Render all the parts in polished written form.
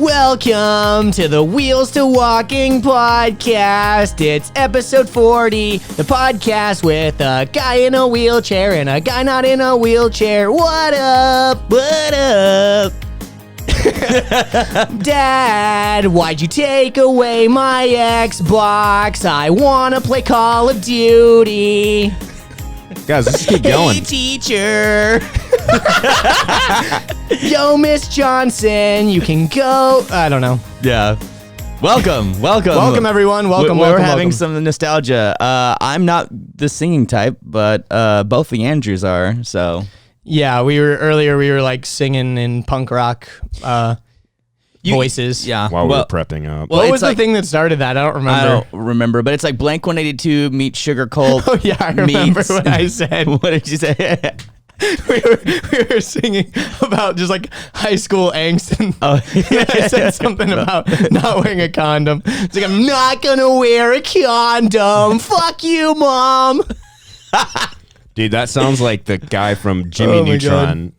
Welcome to the Wheels to Walking podcast. It's episode 40, the podcast with a guy in a wheelchair and a guy not in a wheelchair. What up? What up? Dad, why'd you take away my Xbox? I want to play Call of Duty. Guys, let's keep going. Hey, teacher. Yo, Miss Johnson, you can go. I don't know. Yeah. Welcome, everyone. We're having some nostalgia. I'm not the singing type, but both the Andrews are. So yeah, we were like singing in punk rock voices. Yeah. While we were prepping up. What was the thing that started that? I don't remember. I don't remember, but it's like Blank 182 meets Sugar Cult. Oh yeah, I remember what I said. What did you say? we were singing about just like high school angst, and I said something about not wearing a condom. It's like, I'm not gonna wear a condom. Fuck you, Mom. Dude, that sounds like the guy from Jimmy Neutron.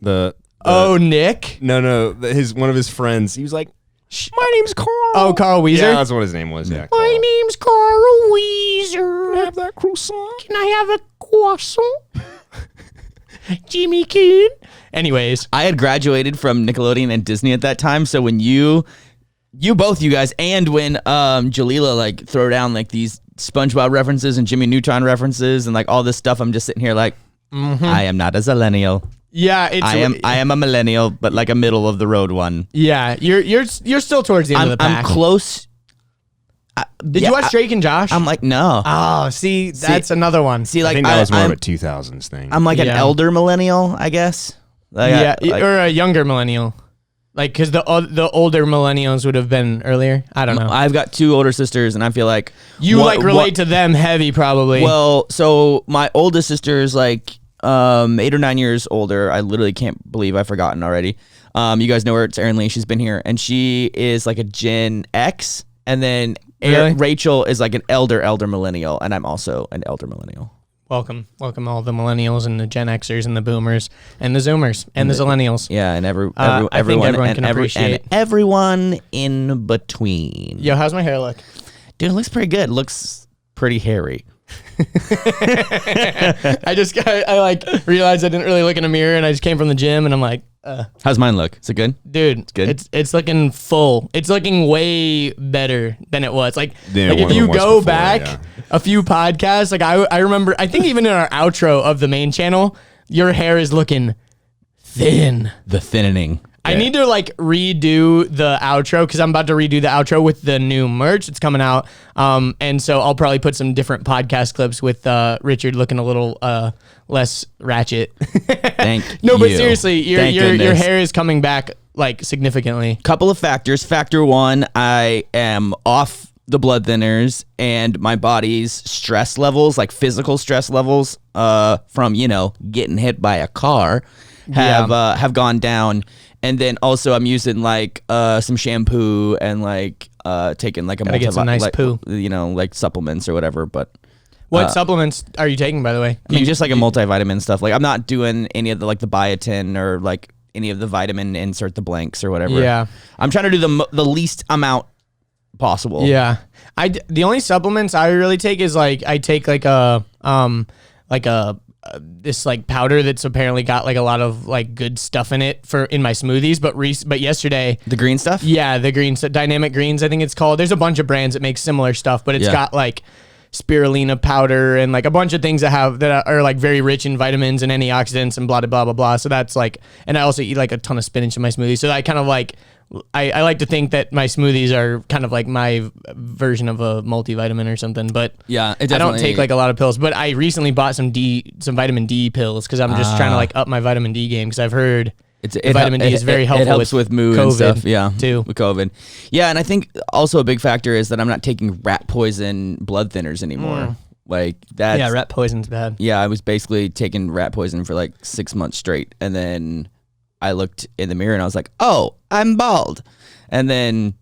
Nick? No, one of his friends. He was like, my name's Carl. Oh, Carl Weezer? Yeah, that's what his name was. Yeah, my name's Carl Weezer. Can I have that croissant? Can I have a croissant? Jimmy Coon. Anyways, I had graduated from Nickelodeon and Disney at that time, so when you guys, and when Jalila like throw down like these SpongeBob references and Jimmy Neutron references and like all this stuff, I'm just sitting here like, I am not a zillennial. Yeah, I am a millennial, but like a middle of the road one. Yeah, you're still towards the end of the pack. I'm close. Did you watch Drake and Josh? I'm like, no. Oh, see, that's another one. See, I like think that was more of a 2000s thing. I'm like an elder millennial, I guess. Like, or a younger millennial. Like, because the older millennials would have been earlier. I don't know. I've got two older sisters, and I feel like you relate to them heavy, probably. Well, so my oldest sister is like 8 or 9 years older. I literally can't believe I've forgotten already. You guys know her. It's Erin Lee. She's been here, and she is like a Gen X, and then Rachel is like an elder millennial, and I'm also an elder millennial. Welcome all the millennials and the Gen Xers and the boomers and the Zoomers and the Zillennials. Yeah, and everyone can appreciate and everyone in between. Yo, how's my hair look? Dude, it looks pretty good. It looks pretty hairy. I like realized I didn't really look in a mirror, and I just came from the gym, and I'm like, how's mine look? Is it good? Dude, it's good. It's looking full. It's looking way better than it was. Like Yeah, if you go before, back a few podcasts, like I remember, I think even in our outro of the main channel, your hair is looking thin. The thinning. I need to like redo the outro because I'm about to redo the outro with the new merch that's coming out. And so I'll probably put some different podcast clips with Richard looking a little less ratchet. No, but seriously, your hair is coming back like significantly. Couple of factors. Factor one, I am off the blood thinners, and my body's stress levels, like physical stress levels, from getting hit by a car, have gone down. And then also I'm using like some shampoo and like taking like get some nice poo, like supplements or whatever. But what supplements are you taking, by the way? I mean, just like a multivitamin stuff. Like I'm not doing any of the like the biotin or like any of the vitamin insert the blanks or whatever. Yeah, I'm trying to do the least amount possible. Yeah, the only supplements I really take is like I take like a this like powder that's apparently got like a lot of like good stuff in it in my smoothies, but yesterday the green stuff, the green stuff, Dynamic Greens I think it's called. There's a bunch of brands that make similar stuff, but it's got like spirulina powder and like a bunch of things that are like very rich in vitamins and antioxidants and blah blah blah blah. So that's like, and I also eat like a ton of spinach in my smoothie, so I kind of like I like to think that my smoothies are kind of like my version of a multivitamin or something, but yeah, I don't take like a lot of pills. But I recently bought some vitamin D pills because I'm just trying to like up my vitamin D game because I've heard vitamin D is very helpful. It helps with mood COVID and stuff. Yeah, too with COVID. Yeah, and I think also a big factor is that I'm not taking rat poison blood thinners anymore. Like that. Yeah, rat poison's bad. Yeah, I was basically taking rat poison for like 6 months straight, and then I looked in the mirror and I was like, oh, I'm bald. And then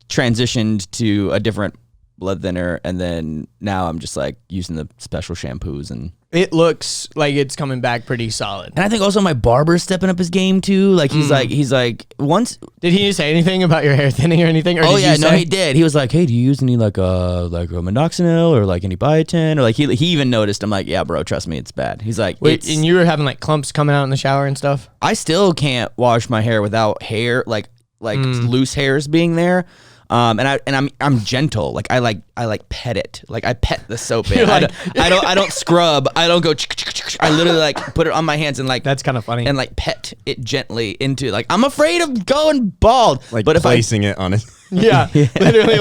transitioned to a different blood thinner. And then now I'm just like using the special shampoos and It looks like it's coming back pretty solid. And I think also my barber's stepping up his game too. Like he's like once. Did he say anything about your hair thinning or anything? Or He did. He was like, hey, do you use any like a minoxidil or like any biotin or like he even noticed. I'm like, yeah, bro, trust me, it's bad. He's like, wait, and you were having like clumps coming out in the shower and stuff? I still can't wash my hair without hair like loose hairs being there. And I'm gentle. Like I pet it. Like I pet the soap in. I don't scrub. I don't go. I literally like put it on my hands and like that's kind of funny. And like pet it gently into like I'm afraid of going bald. Like but placing it on it. Yeah, literally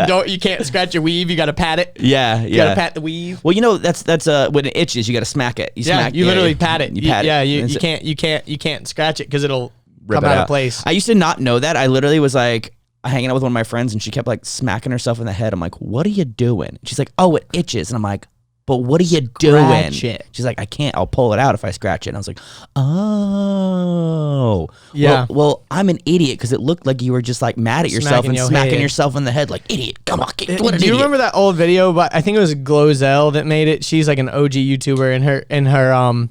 don't you can't scratch your weave. You got to pat it. Yeah, you got to pat the weave. Well, that's when it itches, you got to smack it. You literally pat it. You pat it. Yeah, you can't scratch it because it'll come out of place. I used to not know that. I literally was like hanging out with one of my friends and she kept like smacking herself in the head. I'm like, what are you doing? She's like, oh, it itches. And I'm like, but what are you doing? She's like, I can't. I'll pull it out if I scratch it. And I was like, oh. Yeah. Well, I'm an idiot because it looked like you were just like mad at yourself and smacking yourself in the head like, idiot. Come on. What an idiot. Do you remember that old video? But I think it was Glozell that made it. She's like an OG YouTuber and her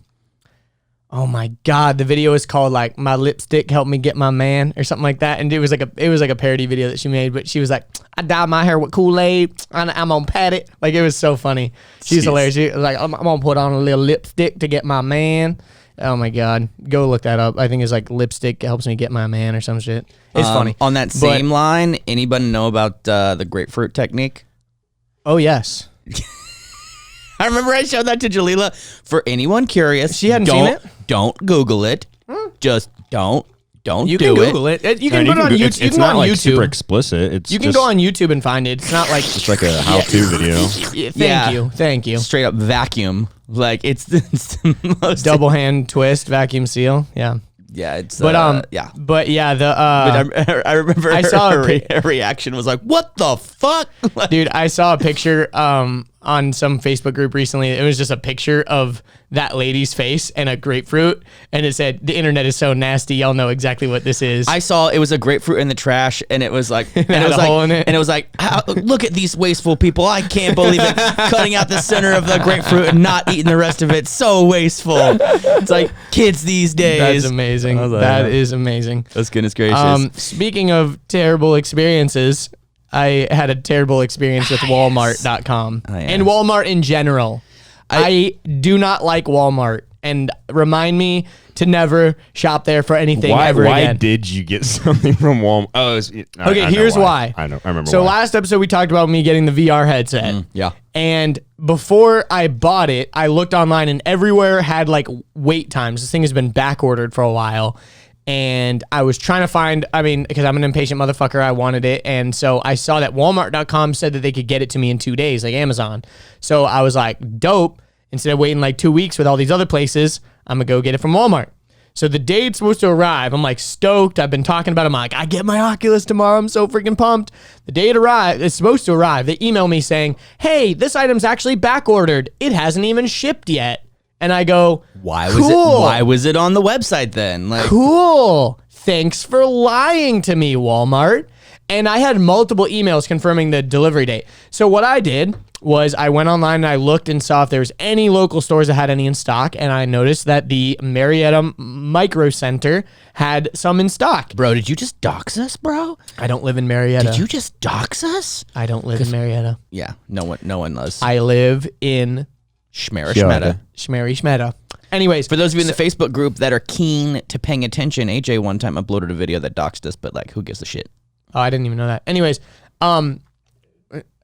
oh my God, the video is called like My Lipstick Helped Me Get My Man or something like that. And it was like a parody video that she made, but she was like, I dyed my hair with Kool-Aid. I'm gonna pat it. Like it was so funny. She's hilarious. She was like, I'm gonna put on a little lipstick to get my man. Oh my God. Go look that up. I think it's like lipstick helps me get my man or some shit. It's funny. On that same line, anybody know about the grapefruit technique? Oh yes. I remember I showed that to Jalila. For anyone curious, she hadn't seen it. Don't Google it. Just don't you do can Google it. You can put it on YouTube. It's not like super explicit. You can go on YouTube and find it. It's not like it's like a how-to video. Thank you. Straight up vacuum. Like it's the most double hand twist vacuum seal. Yeah. Yeah, it's yeah. But yeah, I remember I saw her reaction was like, "What the fuck?" Dude, I saw a picture on some Facebook group recently. It was just a picture of that lady's face and a grapefruit, and it said, "The internet is so nasty. Y'all know exactly what this is." I saw it was a grapefruit in the trash, and it was like, and it was like, hole in it. And it was like, look at these wasteful people. I can't believe it. Cutting out the center of the grapefruit and not eating the rest of it. So wasteful. It's like kids these days. That's amazing. Like, that is amazing. That's goodness gracious. Speaking of terrible experiences, I had a terrible experience with Walmart.com and Walmart in general. I do not like Walmart, and remind me to never shop there for anything ever again. Why did you get something from Walmart? Oh, okay, here's why. I remember. So last episode we talked about me getting the VR headset. Yeah. And before I bought it, I looked online and everywhere had like wait times. This thing has been back ordered for a while. And I was trying to find, because I'm an impatient motherfucker, I wanted it. And so I saw that Walmart.com said that they could get it to me in 2 days, like Amazon. So I was like, dope. Instead of waiting like 2 weeks with all these other places, I'm going to go get it from Walmart. So the day it's supposed to arrive, I'm like stoked. I've been talking about it. I'm like, I get my Oculus tomorrow. I'm so freaking pumped. The day it's supposed to arrive, they email me saying, hey, this item's actually back ordered. It hasn't even shipped yet. And I go, Why cool. was it on the website then? Like, cool. Thanks for lying to me, Walmart. And I had multiple emails confirming the delivery date. So what I did was I went online and I looked and saw if there was any local stores that had any in stock. And I noticed that the Marietta Micro Center had some in stock. Bro, did you just dox us, bro? I don't live in Marietta. Did you just dox us? I don't live in Marietta. Yeah, no one does. I live in Schmera. Anyways, for those of you in the Facebook group that are keen to paying attention, AJ one time uploaded a video that doxed us, but like, who gives a shit? Oh, I didn't even know that. Anyways, I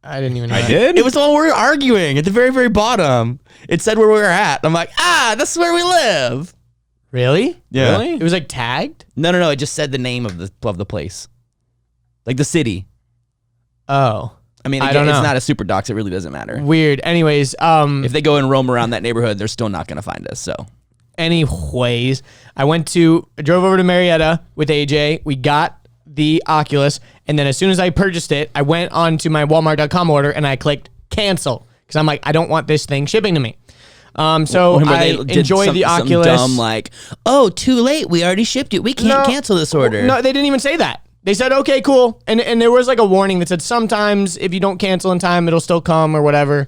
didn't even know that. I did? It was the one we were arguing at the very, very bottom. It said where we were at. I'm like, this is where we live. Really? Yeah. Really? It was like tagged? No. It just said the name of the place. Like the city. Oh. I mean, again, it's not a super dox. It really doesn't matter. Weird. Anyways, if they go and roam around that neighborhood, they're still not going to find us. So, anyways, I drove over to Marietta with AJ. We got the Oculus, and then as soon as I purchased it, I went on to my Walmart.com order and I clicked cancel because I'm like, I don't want this thing shipping to me. So I enjoyed the Oculus. Dumb like, oh, too late. We already shipped it. We can't cancel this order. No, they didn't even say that. They said, okay, cool. And there was like a warning that said sometimes if you don't cancel in time, it'll still come or whatever.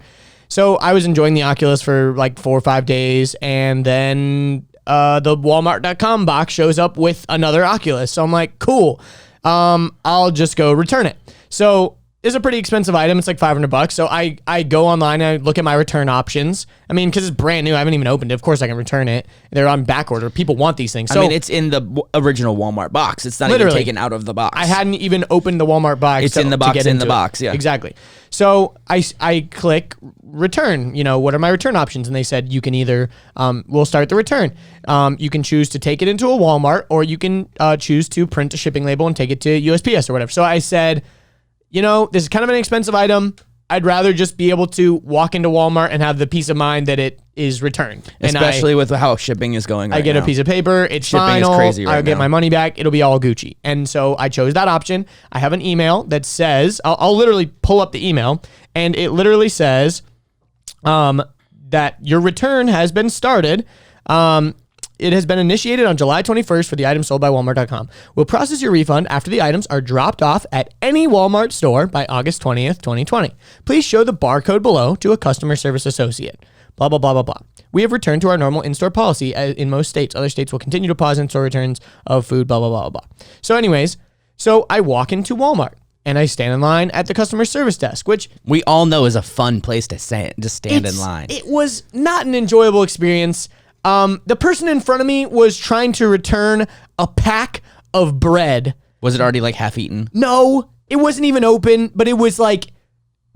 So I was enjoying the Oculus for like 4 or 5 days, and then the Walmart.com box shows up with another Oculus. So I'm like, cool. I'll just go return it. So it's a pretty expensive item. It's like $500. So I go online and I look at my return options. I mean, because it's brand new, I haven't even opened it. Of course I can return it. They're on back order. People want these things. So I mean, it's in the original Walmart box. It's not even taken out of the box. I hadn't even opened the Walmart box. It's in the box. In the box. Yeah, exactly. So I click return. What are my return options? And they said you can either we'll start the return. You can choose to take it into a Walmart, or you can choose to print a shipping label and take it to USPS or whatever. So I said, this is kind of an expensive item. I'd rather just be able to walk into Walmart and have the peace of mind that it is returned. Especially with how shipping is going right now. I get a piece of paper. It's shipping final. Is crazy right I'll get my money back. It'll be all Gucci. And so I chose that option. I have an email that says, I'll literally pull up the email, and it literally says that your return has been started. It has been initiated on July 21st for the items sold by Walmart.com. We'll process your refund after the items are dropped off at any Walmart store by August 20th, 2020. Please show the barcode below to a customer service associate. Blah, blah, blah, blah, blah. We have returned to our normal in-store policy in most states. Other states will continue to pause in-store returns of food, blah, blah, blah, blah. So anyways, I walk into Walmart and I stand in line at the customer service desk, which we all know is a fun place to stand in line. It was not an enjoyable experience. The person in front of me was trying to return a pack of bread. Was it already like half eaten? No, it wasn't even open, but it was like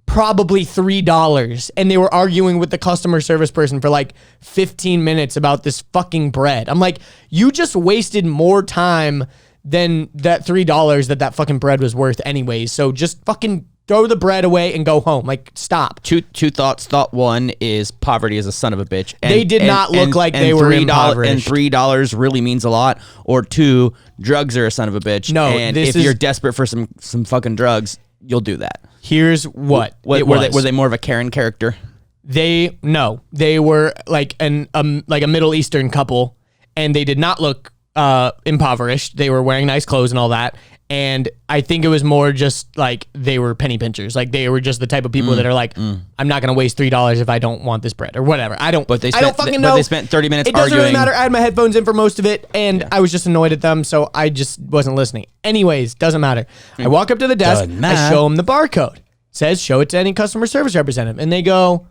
probably $3. And they were arguing with the customer service person for like 15 minutes about this fucking bread. I'm like, you just wasted more time than that $3 that fucking bread was worth anyways. So just fucking throw the bread away and go home. Like, stop. Two thoughts. Thought one is poverty is a son of a bitch. And, they did not look like they were impoverished. And $3 really means a lot. Or two, drugs are a son of a bitch. No, and if you're desperate for some fucking drugs, you'll do that. Here's what it was. Were they more of a Karen character? They were like a Middle Eastern couple, and they did not look impoverished. They were wearing nice clothes and all that. And I think it was more just like they were penny pinchers. Like they were just the type of people that are like, I'm not going to waste $3 if I don't want this bread or whatever. I don't fucking know. But they spent 30 minutes arguing. It doesn't really matter. I had my headphones in for most of it, and I was just annoyed at them, so I just wasn't listening. Anyways, doesn't matter. I walk up to the desk. I show them the barcode. It says, show it to any customer service representative. And they go,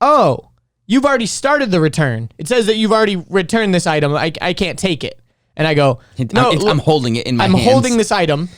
oh, you've already started the return. It says that you've already returned this item. I can't take it. And I go, no, I'm holding it in my hands. I'm holding this item.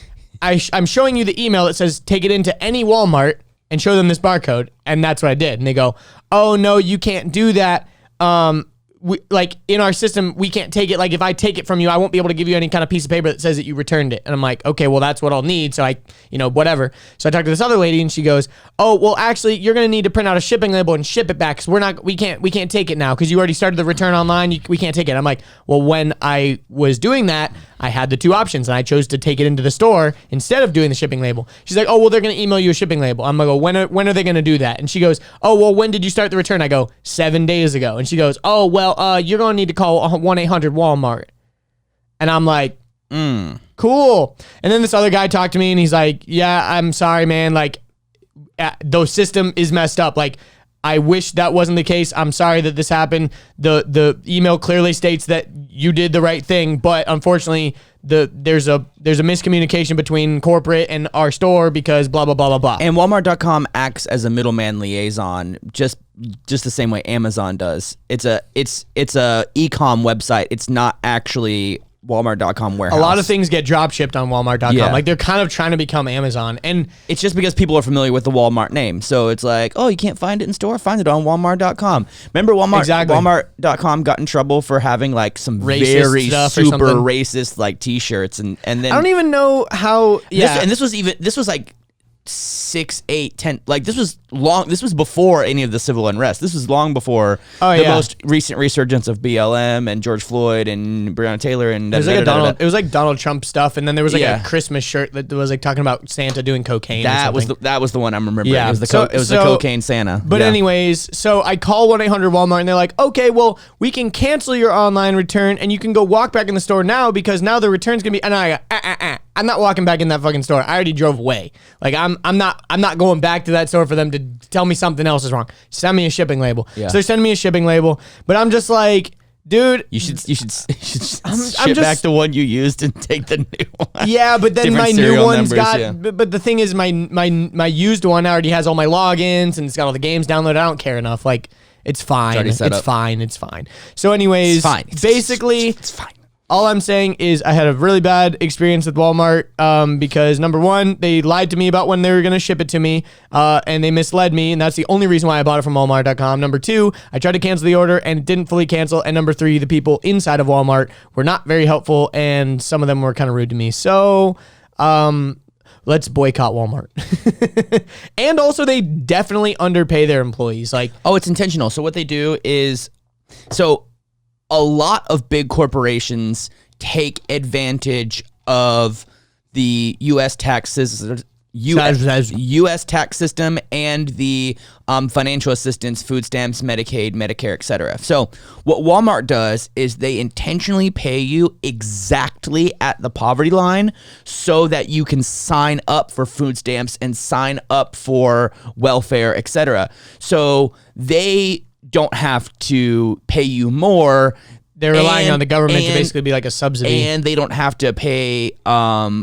I'm showing you the email that says take it into any Walmart and show them this barcode. And that's what I did. And they go, oh, no, you can't do that. In our system, we can't take it. Like, if I take it from you, I won't be able to give you any kind of piece of paper that says that you returned it. And I'm like, okay, well, that's what I'll need. So whatever. So I talked to this other lady, and she goes, oh, well, actually, you're going to need to print out a shipping label and ship it back, because we can't take it now, because you already started the return online. We can't take it. I'm like, well, when I was doing that, I had the two options, and I chose to take it into the store instead of doing the shipping label. She's like, oh, well, they're going to email you a shipping label. I'm like, well, when are they going to do that? And she goes, oh, well, when did you start the return? I go, 7 days ago. And she goes, oh, well, you're going to need to call 1-800-Walmart. And I'm like, cool. And then this other guy talked to me, and he's like, yeah, I'm sorry, man. Like, the system is messed up. Like, I wish that wasn't the case. I'm sorry that this happened. The email clearly states that you did the right thing, but unfortunately, there's a miscommunication between corporate and our store, because blah blah blah blah blah. And Walmart.com acts as a middleman liaison, just the same way Amazon does. It's a e-com website. It's not actually Walmart.com warehouse. A lot of things get drop shipped on Walmart.com. Yeah. Like, they're kind of trying to become Amazon. And it's just because people are familiar with the Walmart name. So it's like, oh, you can't find it in store? Find it on Walmart.com. Remember Walmart? Exactly. Walmart.com got in trouble for having like some racist very stuff super racist like t-shirts. And then I don't even know how. Yeah. This was like 6, 8, 10. Like, this was long. This was before any of the civil unrest. This was long before the most recent resurgence of BLM and George Floyd and Breonna Taylor. And it was like Donald Trump stuff. And then there was like a Christmas shirt that was like talking about Santa doing cocaine. That was the one I'm remembering. Yeah. It was the cocaine Santa. But anyways, so I call 1-800-Walmart, and they're like, okay, well, we can cancel your online return, and you can go walk back in the store now, because now the return's gonna be. And I I'm not walking back in that fucking store. I already drove away. Like I'm not going back to that store for them to tell me something else is wrong. Send me a shipping label. So they're sending me a shipping label, but I'm just like, dude, you should ship back the one you used and take the new one. Yeah, but then Different my new serial one's numbers, got. But the thing is, my used one already has all my logins and it's got all the games downloaded. I don't care enough. Like it's fine. It's fine. So, anyways, it's fine. Basically, it's fine. All I'm saying is I had a really bad experience with Walmart because number one, they lied to me about when they were going to ship it to me and they misled me. And that's the only reason why I bought it from Walmart.com. Number two, I tried to cancel the order and it didn't fully cancel. And number three, the people inside of Walmart were not very helpful and some of them were kind of rude to me. So let's boycott Walmart. And also they definitely underpay their employees. Like, oh, it's intentional. So what they do is, a lot of big corporations take advantage of the U.S. tax system and the financial assistance, food stamps, Medicaid, Medicare, etc. So what Walmart does is they intentionally pay you exactly at the poverty line so that you can sign up for food stamps and sign up for welfare, etc. So they don't have to pay you more. They're relying on the government to basically be like a subsidy. And they don't have to pay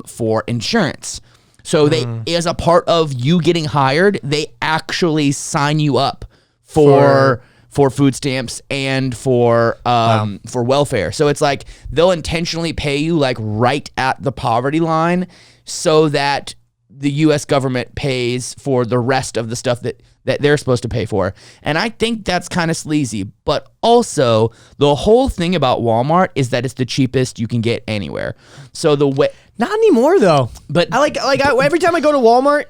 for insurance. So they, as a part of you getting hired, they actually sign you up for food stamps and for welfare. So it's like they'll intentionally pay you like right at the poverty line so that the U.S. government pays for the rest of the stuff that they're supposed to pay for. And I think that's kind of sleazy. But also, the whole thing about Walmart is that it's the cheapest you can get anywhere. So the way... Not anymore, though. But every time I go to Walmart,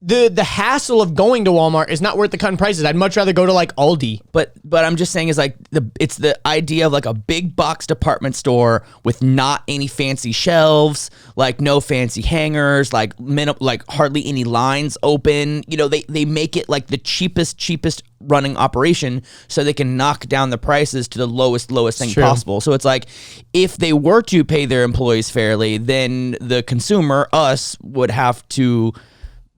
the hassle of going to Walmart is not worth the cutting prices. I'd much rather go to like Aldi. But I'm just saying is like it's the idea of like a big box department store with not any fancy shelves, like no fancy hangers, like hardly any lines open. You know, they make it like the cheapest running operation so they can knock down the prices to the lowest thing possible. So it's like if they were to pay their employees fairly, then the consumer, us, would have to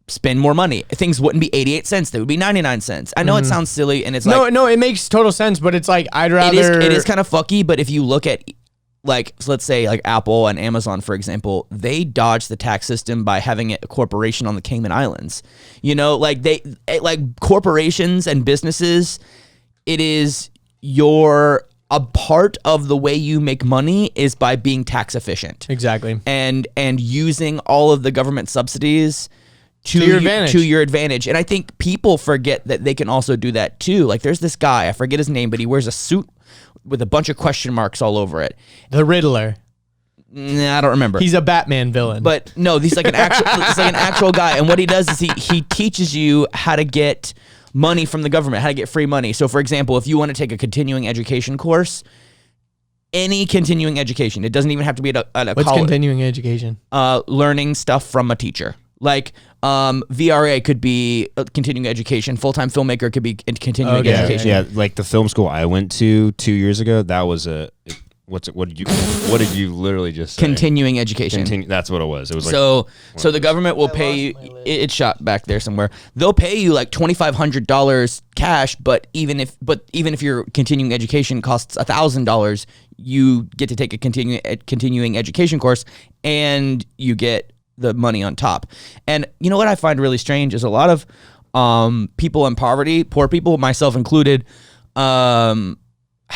spend more money. Things wouldn't be 88 cents. They would be 99 cents. I know it sounds silly and it's no, it makes total sense, but it's like, I'd rather... It is kind of fucky, but if you look at, like, so let's say like Apple and Amazon, for example, they dodge the tax system by having a corporation on the Cayman Islands. You know, like corporations and businesses, it is a part of the way you make money is by being tax efficient. Exactly. And using all of the government subsidies to your advantage. And I think people forget that they can also do that too. Like there's this guy, I forget his name, but he wears a suit with a bunch of question marks all over it. The Riddler. Nah, I don't remember. He's a Batman villain. But no, he's like an actual guy. And what he does is he teaches you how to get money from the government, how to get free money. So for example, if you want to take a continuing education course, any continuing education, it doesn't even have to be at a college. What's continuing education? Learning stuff from a teacher. Like VRA could be continuing education. Full-time filmmaker could be continuing education. Yeah, like the film school I went to 2 years ago. That was what did you literally just say? Continuing education. That's what it was. It was so the government will pay you. It's shot back there somewhere. They'll pay you like $2,500 cash, but even if your continuing education costs $1,000, you get to take a continuing education course, and you get the money on top. And you know what I find really strange is a lot of people in poverty, poor people, myself included, have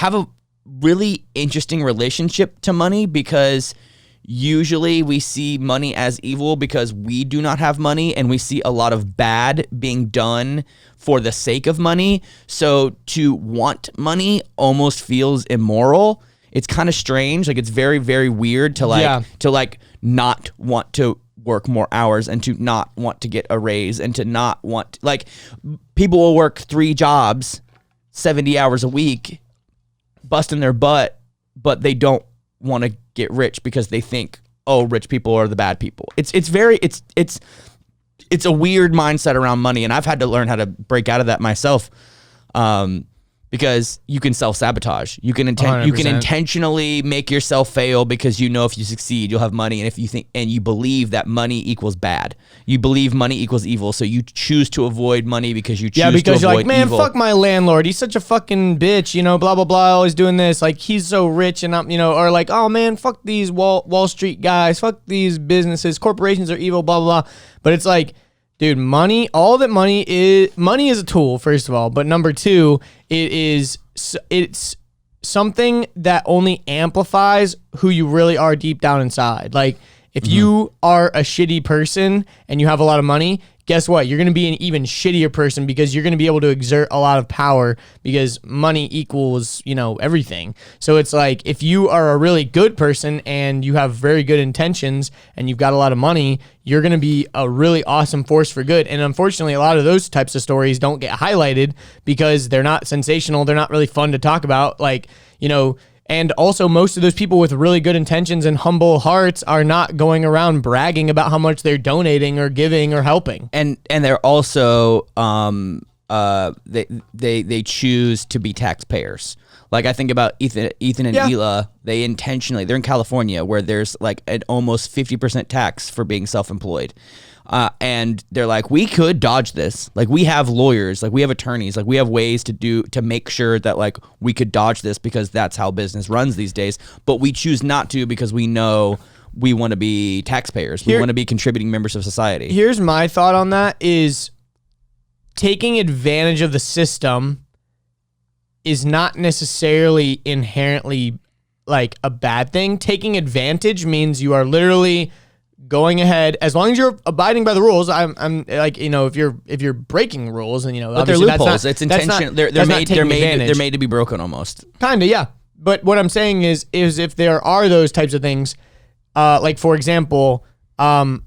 a really interesting relationship to money, because usually we see money as evil because we do not have money, and we see a lot of bad being done for the sake of money. So to want money almost feels immoral. It's kind of strange. Like it's very, very weird to not want to work more hours and to not want to get a raise and to not want, like, people will work 3 jobs, 70 hours a week, busting their butt, but they don't want to get rich because they think, oh, rich people are the bad people. It's a weird mindset around money, and I've had to learn how to break out of that myself. because you can self-sabotage. You can 100%. intentionally make yourself fail because you know if you succeed, you'll have money. And if you think and you believe that money equals bad, you believe money equals evil. So you choose to avoid money because you choose to avoid evil. Yeah, because you're like, man, fuck my landlord. He's such a fucking bitch, you know, blah, blah, blah, always doing this. Like, he's so rich and I'm, you know, or like, oh man, fuck these Wall Street guys. Fuck these businesses. Corporations are evil, blah, blah, blah. But it's like, dude, money is a tool, first of all. But number two, it's something that only amplifies who you really are deep down inside. Like, if you are a shitty person and you have a lot of money, guess what? You're going to be an even shittier person because you're going to be able to exert a lot of power because money equals, you know, everything. So it's like, if you are a really good person and you have very good intentions and you've got a lot of money, you're going to be a really awesome force for good. And unfortunately, a lot of those types of stories don't get highlighted because they're not sensational. They're not really fun to talk about. Like, you know, and also most of those people with really good intentions and humble hearts are not going around bragging about how much they're donating or giving or helping. And they're also they choose to be taxpayers. Like, I think about Ethan and Hila, they're in California where there's like an almost 50% tax for being self-employed. And they're like, we could dodge this. Like, we have lawyers, like we have attorneys, like we have ways to make sure that like we could dodge this because that's how business runs these days. But we choose not to because we know we want to be taxpayers. We want to be contributing members of society. Here's my thought on that is taking advantage of the system is not necessarily inherently like a bad thing. Taking advantage means you are literally going ahead, as long as you're abiding by the rules. I'm like, you know, if you're breaking rules, and you know, but they're loopholes. It's intentional. They're made to be broken almost. Kinda, yeah. But what I'm saying is if there are those types of things, like for example, Ethan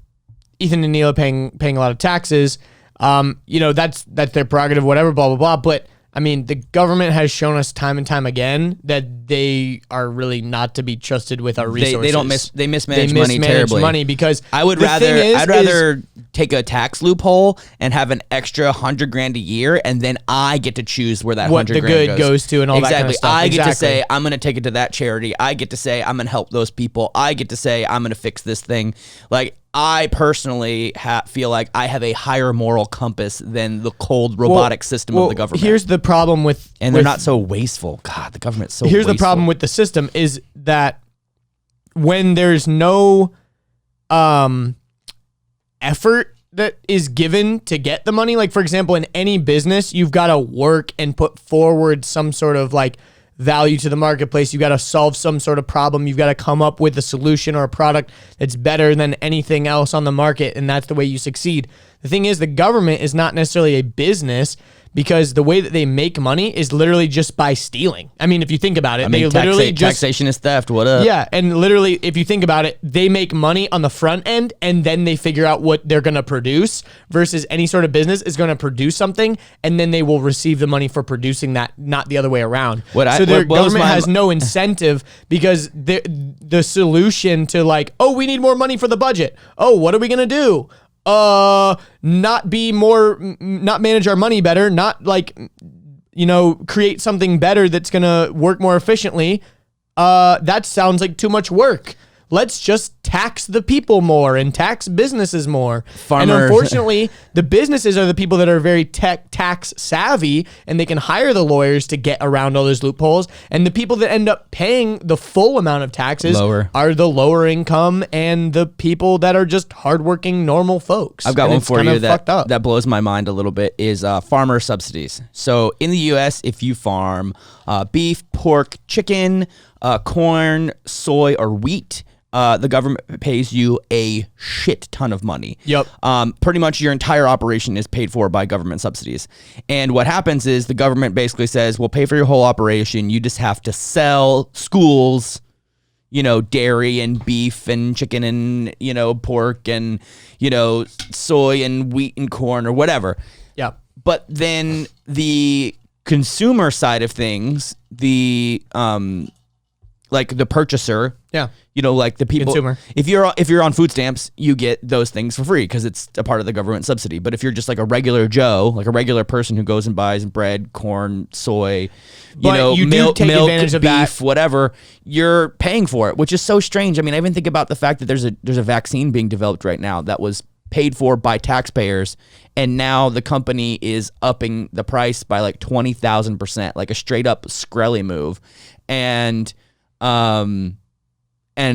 and Neela paying a lot of taxes, you know, that's their prerogative, whatever, blah blah blah. But I mean, the government has shown us time and time again that they are really not to be trusted with our resources. They mismanage money terribly. Because I'd rather take a tax loophole and have an extra $100,000 a year, and then I get to choose where that $100,000 what the good goes to and all that kind of stuff. I get to say I'm going to take it to that charity. I get to say I'm going to help those people. I get to say I'm going to fix this thing. Like, I personally feel like I have a higher moral compass than the cold robotic system of the government. Here's the problem they're not so wasteful. God, the government's so wasteful. Here's the problem with the system is that when there's no effort that is given to get the money, like for example, in any business, you've got to work and put forward some sort of like value to the marketplace. You got to solve some sort of problem. You've got to come up with a solution or a product that's better than anything else on the market, and that's the way you succeed. The thing is, the government is not necessarily a business because the way that they make money is literally just by stealing. I mean, if you think about it, they literally taxation is theft. What up? Yeah, and literally, if you think about it, they make money on the front end, and then they figure out what they're going to produce. Versus any sort of business is going to produce something, and then they will receive the money for producing that, not the other way around. So their government has no incentive because the solution to like, oh, we need more money for the budget. Oh, what are we going to do? Not manage our money better, not like, you know, create something better that's gonna work more efficiently. That sounds like too much work. Let's just tax the people more and tax businesses more. And unfortunately, the businesses are the people that are very tax savvy, and they can hire the lawyers to get around all those loopholes. And the people that end up paying the full amount of taxes are the lower income and the people that are just hardworking, normal folks. I've got one for you that blows my mind a little bit is farmer subsidies. So in the U.S., if you farm beef, pork, chicken, corn, soy, or wheat, the government pays you a shit ton of money. Yep. Pretty much your entire operation is paid for by government subsidies. And what happens is the government basically says, we'll pay for your whole operation. You just have to sell schools, you know, dairy and beef and chicken and, you know, pork and, you know, soy and wheat and corn or whatever. Yeah. But then the consumer side of things, like the purchaser, Yeah. You know, like the people. Consumer. If you're on food stamps, you get those things for free because it's a part of the government subsidy. But if you're just like a regular Joe, like a regular person who goes and buys bread, corn, soy, you milk, take advantage of beef, that. whatever, you're paying for it, which is so strange. I mean, I even think about the fact that there's a vaccine being developed right now that was paid for by taxpayers, and now the company is upping the price by like 20,000%, like a straight up Skrelly move, and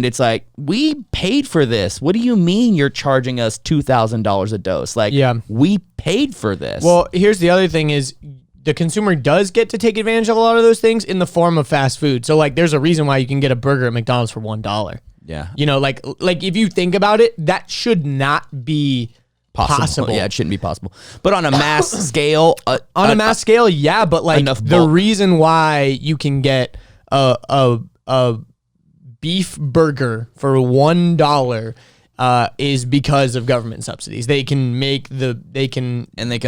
it's like, we paid for this. What do you mean you're charging us $2,000 a dose? Like, we paid for this. Well, here's the other thing is the consumer does get to take advantage of a lot of those things in the form of fast food. So like, there's a reason why you can get a burger at McDonald's for $1. Yeah. You know, like if you think about it, that should not be possible. Yeah, it shouldn't be possible. But on a mass scale, on a mass scale, yeah. But like the reason why you can get a beef burger for $1 is because of government subsidies. They can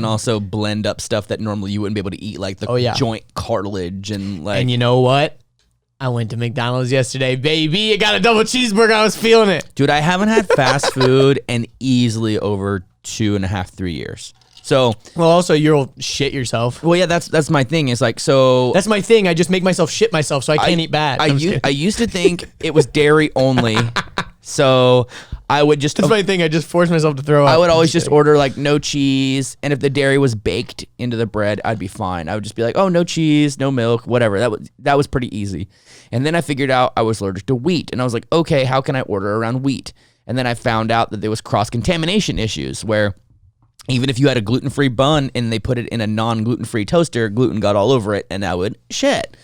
also blend up stuff that normally you wouldn't be able to eat, like the joint cartilage and like. And you know what? I went to McDonald's yesterday, baby. I got a double cheeseburger. I was feeling it. Dude, I haven't had fast food in easily over 2.5, 3 years. So, well, also you'll shit yourself. Well, yeah, that's my thing. It's like, so that's my thing. I just make myself shit myself, so I can't eat bad. I used to think it was dairy only, so I would just. That's my thing. I just force myself to throw up. I would always just order like no cheese, and if the dairy was baked into the bread, I'd be fine. I would just be like, oh, no cheese, no milk, whatever. That was pretty easy. And then I figured out I was allergic to wheat, and I was like, okay, how can I order around wheat? And then I found out that there was cross-contamination issues where even if you had a gluten-free bun and they put it in a non-gluten-free toaster, gluten got all over it, and I would shit.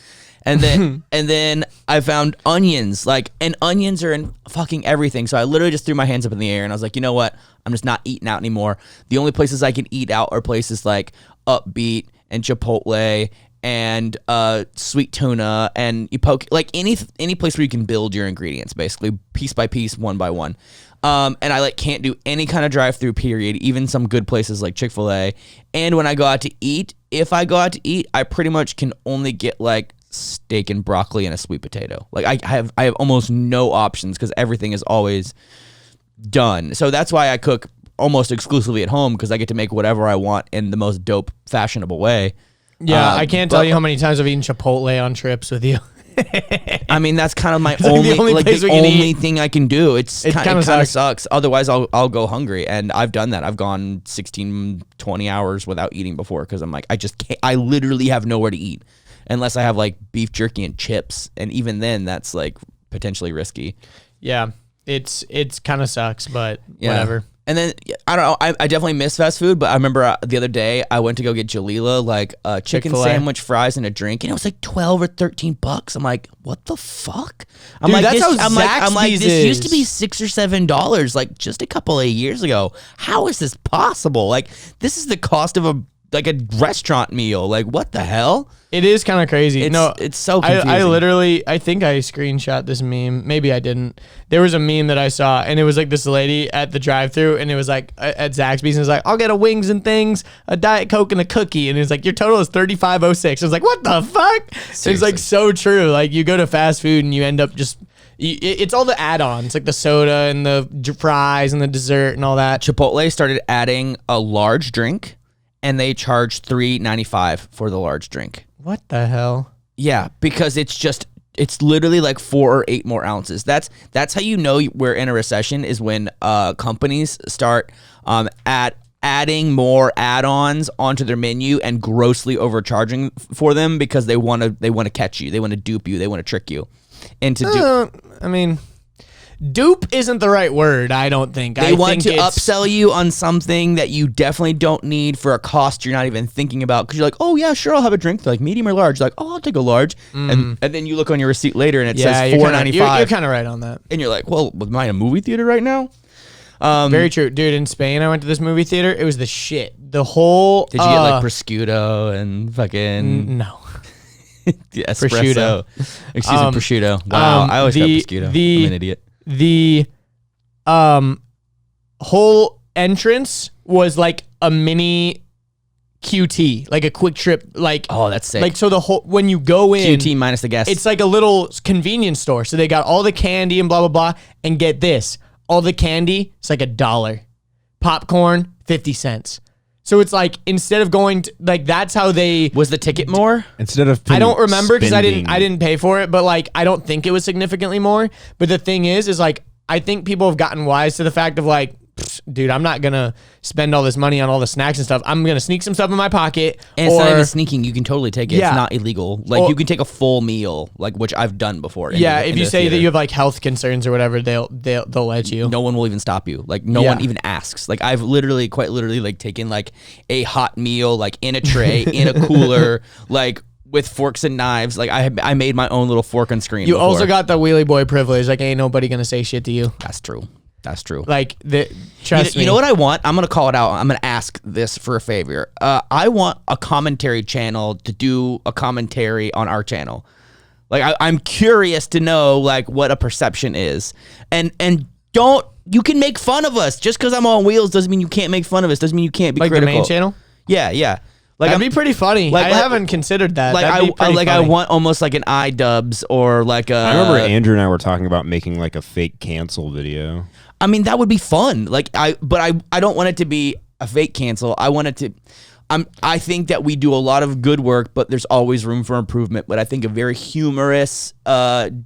And then I found onions, and onions are in fucking everything. So I literally just threw my hands up in the air and I was like, you know what? I'm just not eating out anymore. The only places I can eat out are places like Upbeat and Chipotle and sweet tuna, and you poke like any place where you can build your ingredients, basically piece by piece, one by one. And I can't do any kind of drive-through period, even some good places like Chick-fil-A. And when I go out to eat, if I go out to eat, I pretty much can only get steak and broccoli and a sweet potato. I have almost no options because everything is always done. So that's why I cook almost exclusively at home, because I get to make whatever I want in the most dope, fashionable way. Yeah, I can't tell you how many times I've eaten Chipotle on trips with you. I mean, that's kind of my only thing I can do. It kind of sucks. Otherwise, I'll go hungry, and I've done that. I've gone 16, 20 hours without eating before because I'm like, I just can't. I literally have nowhere to eat unless I have beef jerky and chips, and even then, that's potentially risky. Yeah, it's kind of sucks, but whatever. And then, I don't know, I definitely miss fast food, but I remember the other day, I went to go get Jalila, a chicken Chick-fil-A. sandwich, fries, and a drink, and it was $12 or $13. I'm like, what the fuck? I'm Dude, like, that's this, how I'm like, Zaxby's this used to be is. $6 or $7, just a couple of years ago. How is this possible? This is the cost of a restaurant meal. What the hell? It is kind of crazy. It's so confusing. I think I screenshot this meme. Maybe I didn't. There was a meme that I saw, and it was this lady at the drive-thru, and it was at Zaxby's, and it was I'll get a wings and things, a Diet Coke, and a cookie, and it was your total is $35.06. I was like, what the fuck? Seriously. It's so true. You go to fast food and you end up just. It's all the add-ons, the soda and the fries and the dessert and all that. Chipotle started adding a large drink, and they charge $3.95 for the large drink. What the hell? Yeah, because it's literally 4 or 8 more ounces. That's how you know we're in a recession, is when companies start adding more add-ons onto their menu and grossly overcharging for them because they want to catch you, they want to dupe you, they want to trick you into I mean, dupe isn't the right word, I don't think. They want to upsell you on something that you definitely don't need for a cost you're not even thinking about, because you're like, oh yeah, sure, I'll have a drink. They're medium or large. You're like, oh, I'll take a large. And then you look on your receipt later and it says $4.95. You're kind of right on that. And you're like, well, am I in a movie theater right now? Very true. Dude, in Spain, I went to this movie theater. It was the shit. The whole... Did you get prosciutto and fucking... No. Espresso. Excuse me, prosciutto. Wow, I always got prosciutto. I'm an idiot. The whole entrance was a mini QT, like a quick trip, like Oh, that's sick. Like so the whole when you go in QT minus the gas. it's like a little convenience store. So they got all the candy and blah blah blah. And get this, all the candy, it's like $1. Popcorn, 50 cents. So it's like instead of going to, like that's how they was the ticket more? Instead of I don't remember because I spending- didn't pay for it, but like I don't think it was significantly more. But the thing is like I think people have gotten wise to the fact of like, dude, I'm not gonna spend all this money on all the snacks and stuff. I'm gonna sneak some stuff in my pocket. And it's not even sneaking. You can totally take it. Yeah. It's not illegal. Like Or- you can take a full meal, like which I've done before. yeah, if you say that you have like health concerns or whatever, they'll let you. no one will even stop you. Like no one even asks. Like I've quite literally like taken like a hot meal like in a tray in a cooler like with forks and knives. Like I made my own little fork on screen. You before. also got the wheelie boy privilege. Like ain't nobody gonna say shit to you. That's true. That's true. Like trust me. You know what I want? I'm gonna call it out. I'm gonna ask this for a favor. I want a commentary channel to do a commentary on our channel. Like I'm curious to know like what a perception is, and don't you can make fun of us just because I'm on wheels doesn't mean you can't make fun of us. Doesn't mean you can't be like critical. the main channel? Yeah. Like That'd be pretty funny. like- I haven't considered that. like That'd be pretty I funny. want almost like an iDubbbz or like a. I remember Andrew and I were talking about making like a fake cancel video. I mean, that would be fun. Like I don't want it to be a fake cancel. I want it to. I think that we do a lot of good work, but there's always room for improvement. But I think a very humorous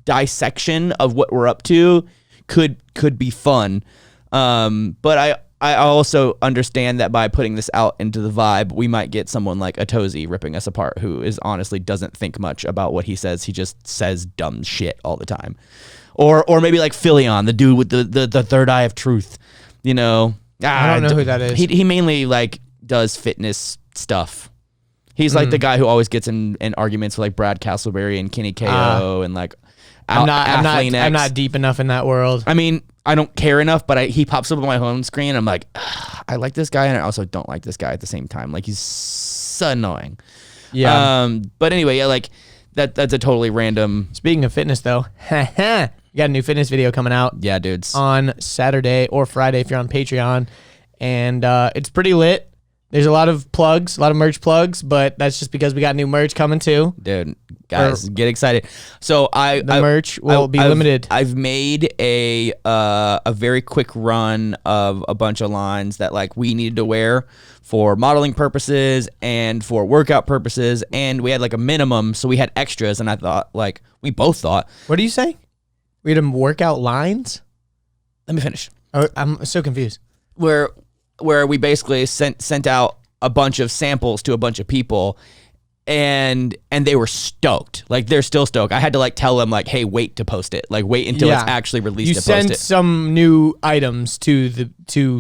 dissection of what we're up to could be fun. But I also understand that by putting this out into the vibe, we might get someone like Atozy ripping us apart, who is honestly doesn't think much about what he says. He just says dumb shit all the time. Or maybe like Philion, the dude with the third eye of truth. You know, I don't know who that is. He mainly like does fitness stuff. He's like the guy who always gets in arguments with like Brad Castleberry and Kenny KO and like I'm Athlean X. not deep enough in that world. I mean, I don't care enough, but he pops up on my home screen. I'm like, I like this guy, and I also don't like this guy at the same time. Like he's so annoying. Yeah. But anyway, yeah, like that's a totally random. Speaking of fitness, though, we got a new fitness video coming out. Yeah, dudes. On Saturday or Friday if you're on Patreon, and it's pretty lit. There's a lot of plugs, a lot of merch plugs, but that's just because we got new merch coming too. Dude, guys, get excited. So the merch will be limited. I've made a very quick run of a bunch of lines that like we needed to wear for modeling purposes and for workout purposes, and we had like a minimum, so we had extras, and I thought like we both thought. What do you say? We had workout lines? Let me finish. Oh, I'm so confused. Where we basically sent out a bunch of samples to a bunch of people, and they were stoked. Like they're still stoked. I had to like tell them like, hey, wait to post it. Like wait until it's actually released to post it. You sent some new items to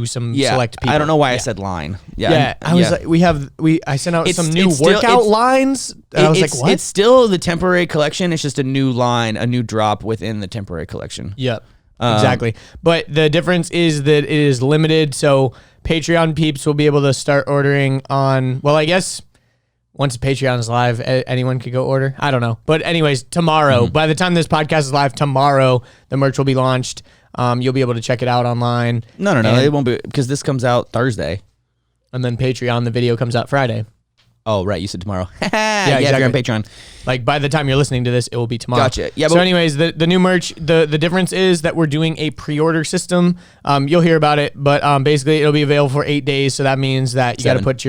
some select people. I don't know why I said line. Yeah. I was like, I sent out some new still- workout lines. And I was like, what? It's still the temporary collection. It's just a new line, a new drop within the temporary collection. Yep. Exactly. But the difference is that it is limited, so Patreon peeps will be able to start ordering on, well, I guess once Patreon is live, anyone could go order. I don't know. But anyways, tomorrow, by the time this podcast is live, tomorrow, the merch will be launched. You'll be able to check it out online. No. It won't be, because this comes out Thursday. And then Patreon, the video comes out Friday. Oh, right. You said tomorrow. Yeah, if you're on exactly. Patreon. Like by the time you're listening to this, it will be tomorrow. Gotcha. Yeah. So anyways, the new merch, the difference is that we're doing a pre-order system. You'll hear about it, but basically it'll be available for 8 days. So that means that you got to put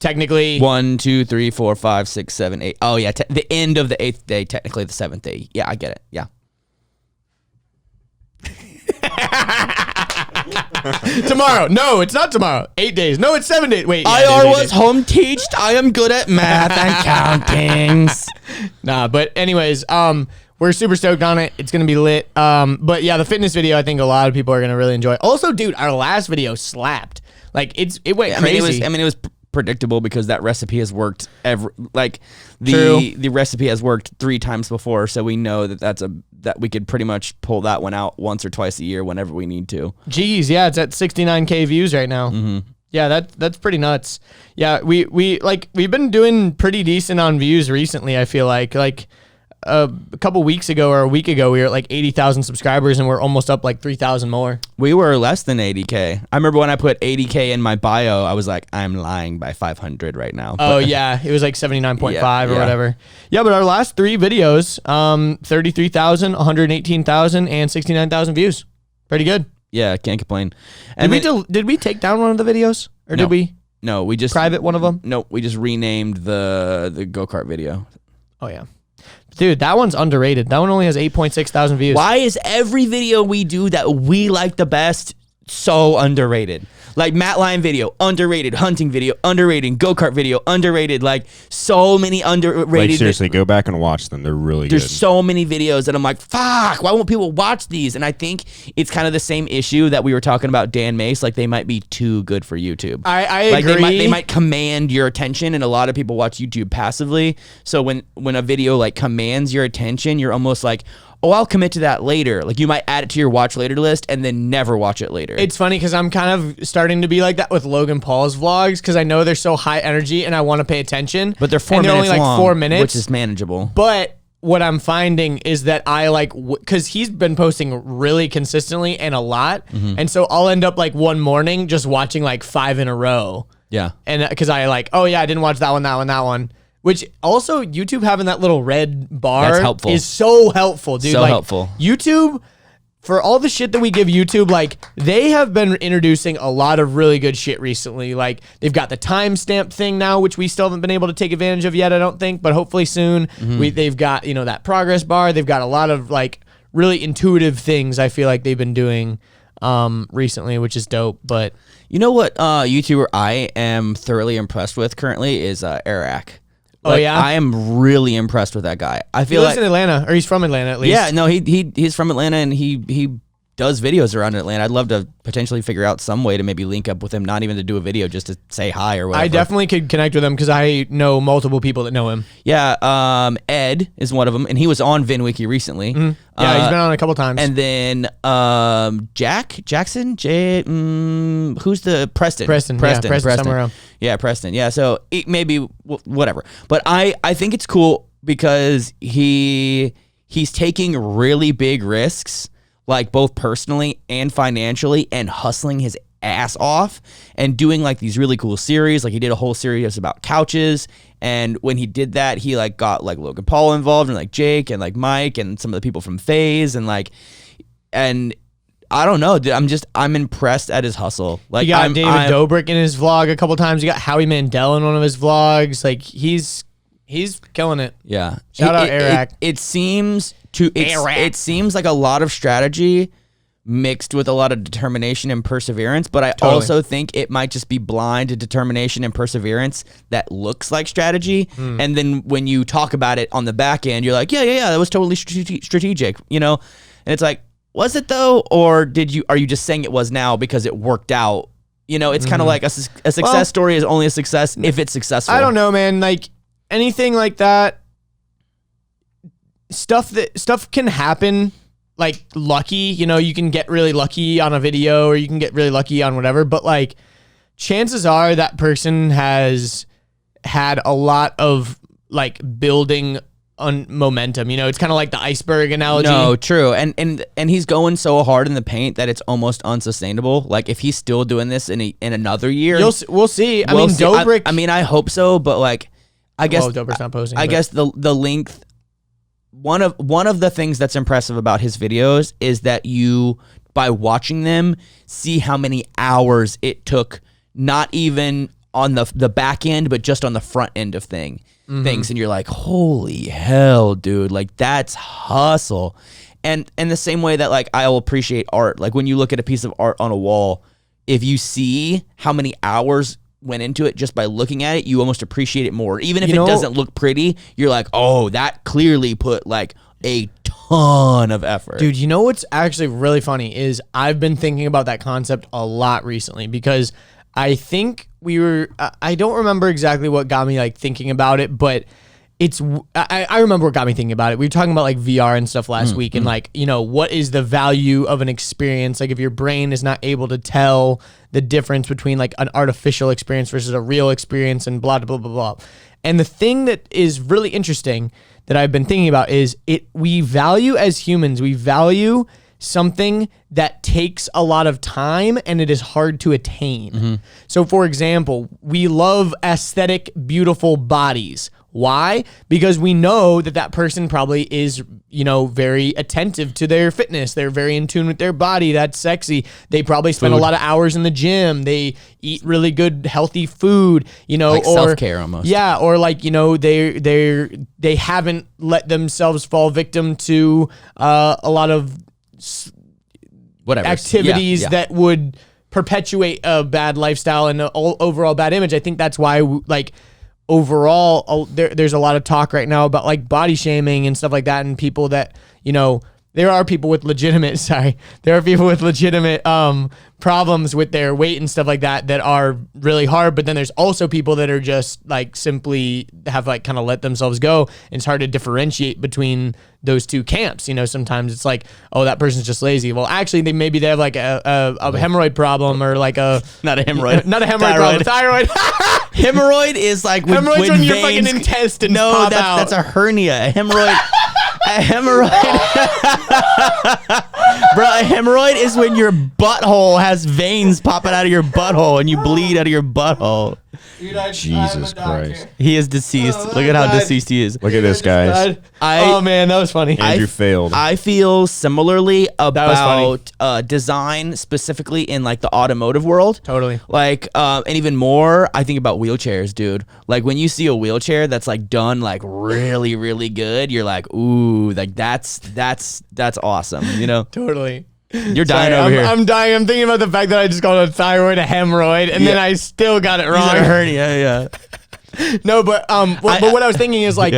technically 1, 2, 3, 4, 5, 6, 7, 8. Oh yeah. The end of the 8th day, technically the 7th day. Yeah, I get it. Yeah. tomorrow. No, it's not tomorrow. 8 days. No, it's 7 days. Wait. Yeah, I was home teached. I am good at math and countings. Nah, but anyways, we're super stoked on it. It's gonna be lit. But yeah, the fitness video, I think a lot of people are gonna really enjoy. Also, dude, our last video slapped. Like it went crazy. It was predictable because that recipe has worked the recipe has worked 3 times before, so we know that we could pretty much pull that one out once or twice a year whenever we need to. Jeez, yeah, it's at 69K views right now. Mm-hmm. Yeah, that's pretty nuts. Yeah, we've been doing pretty decent on views recently. I feel like a couple weeks ago or a week ago, we were at like 80,000 subscribers, and we're almost up like 3,000 more. We were less than 80K. I remember when I put 80K in my bio, I was like, I'm lying by 500 right now. Oh, yeah. It was like 79.5 or yeah. whatever. Yeah, but our last 3 videos, 33,000, 118,000, and 69,000 views. Pretty good. Yeah, can't complain. And Did we take down one of the videos? Or did we No, we just private one of them? No, we just renamed the go-kart video. Oh, yeah. Dude, that one's underrated. That one only has 8.6 thousand views. Why is every video we do that we like the best so underrated? Like Matt Lyon video, underrated. Hunting video, underrated. Go-kart video, underrated. Like so many underrated. Like seriously, go back and watch them. They're really good. There's so many videos that I'm like, fuck, why won't people watch these? And I think it's kind of the same issue that we were talking about Dan Mace. Like they might be too good for YouTube. I agree. Like they might command your attention, and a lot of people watch YouTube passively. So when a video like commands your attention, you're almost like, oh, I'll commit to that later. Like you might add it to your watch later list and then never watch it later. It's funny because I'm kind of starting to be like that with Logan Paul's vlogs because I know they're so high energy and I want to pay attention. But they're 4 minutes only like long, 4 minutes, which is manageable. But what I'm finding is that I like, because he's been posting really consistently and a lot. Mm-hmm. And so I'll end up like one morning just watching like 5 in a row. Yeah. And because I like, oh yeah, I didn't watch that one. Which also YouTube having that little red bar That's helpful. is so helpful, dude. So like, helpful. YouTube, for all the shit that we give YouTube, like they have been introducing a lot of really good shit recently. Like they've got the timestamp thing now, which we still haven't been able to take advantage of yet, I don't think, but hopefully soon. They've got, that progress bar. They've got a lot of like really intuitive things I feel like they've been doing recently, which is dope. But you know what YouTuber I am thoroughly impressed with currently is Airrack. Oh yeah, I am really impressed with that guy. I feel he lives like in Atlanta, or he's from Atlanta at least. Yeah, no, he's from Atlanta and he does videos around Atlanta. I'd love to potentially figure out some way to maybe link up with him, not even to do a video, just to say hi or whatever. I definitely could connect with him because I know multiple people that know him. Yeah, Ed is one of them, and he was on VinWiki recently. Yeah, he's been on a couple times. And then Jackson, who's the Preston? Preston somewhere around. Yeah, Preston. Yeah, so it maybe whatever. But I think it's cool because he's taking really big risks, like both personally and financially, and hustling his ass off and doing like these really cool series. Like he did a whole series about couches, and when he did that, he like got like Logan Paul involved and like Jake and like Mike and some of the people from FaZe and I don't know, dude, I'm impressed at his hustle. Like you got David Dobrik in his vlog a couple times. You got Howie Mandel in one of his vlogs. Like he's killing it. Yeah. Shout out Airrack. It seems like a lot of strategy mixed with a lot of determination and perseverance, but I also think it might just be blind determination and perseverance that looks like strategy. And then when you talk about it on the back end, you're like, yeah, that was totally strategic, And it's like, was it though? Or are you just saying it was now because it worked out? It's kind of like a success story is only a success if it's successful. I don't know, man. Like anything like that, stuff can happen. Like lucky, you can get really lucky on a video or you can get really lucky on whatever, but like chances are that person has had a lot of like building on momentum. It's kind of like the iceberg analogy. No, true. And he's going so hard in the paint that it's almost unsustainable. Like if he's still doing this in another year, we'll see. Dobrik. I hope so, but like I guess Dobrik's not posting. I guess the length. One of the things that's impressive about his videos is that you, by watching them, see how many hours it took, not even on the back end, but just on the front end of things. And you're like, holy hell, dude, like that's hustle. And the same way that like I'll appreciate art, like when you look at a piece of art on a wall, if you see how many hours went into it just by looking at it, you almost appreciate it more. Even if it doesn't look pretty, you're like, oh, that clearly put like a ton of effort. Dude, you know what's actually really funny is I've been thinking about that concept a lot recently because I think I don't remember exactly what got me like thinking about it, but I remember what got me thinking about it. We were talking about like VR and stuff last week, and like, you know, what is the value of an experience? Like if your brain is not able to tell the difference between like an artificial experience versus a real experience, and blah, blah, blah, blah. And the thing that is really interesting that I've been thinking about is we value as humans, we value something that takes a lot of time and it is hard to attain. So for example, we love aesthetic, beautiful bodies. Why? Because we know that person probably is, you know, very attentive to their fitness. They're very in tune with their body. That's sexy. They probably spend a lot of hours in the gym. They eat really good, healthy food, you know, like or self-care almost. Yeah. Or like, you know, they haven't let themselves fall victim to a lot of whatever activities that would perpetuate a bad lifestyle and an overall bad image. I think that's why like overall there's a lot of talk right now about like body shaming and stuff like that, and people that, you know, there are people with legitimate problems with their weight and stuff like that are really hard, but then there's also people that are just like simply have like kind of let themselves go, and it's hard to differentiate between those two camps. You know, sometimes it's like, oh, that person's just lazy. Well, actually they have like a hemorrhoid problem, or like not a hemorrhoid problem, thyroid. Hemorrhoid is like when your fucking intestines no, pop out. That's a hernia. A hemorrhoid. A hemorrhoid. Bro, a hemorrhoid is when your butthole has veins popping out of your butthole and you bleed out of your butthole. Dude, Jesus Christ. He is deceased. Look at how deceased he is. Look at this, guys. Oh man, that was funny. Andrew failed. I feel similarly about design, specifically in like the automotive world. Totally. Like, and even more, I think about wheelchairs, dude. Like when you see a wheelchair that's like done like really, really good, you're like, ooh, like that's awesome. You know? Totally. You're dying over here. I'm dying. I'm thinking about the fact that I just called a thyroid a hemorrhoid, and then I still got it wrong. A hernia, yeah. No, but what I was thinking is like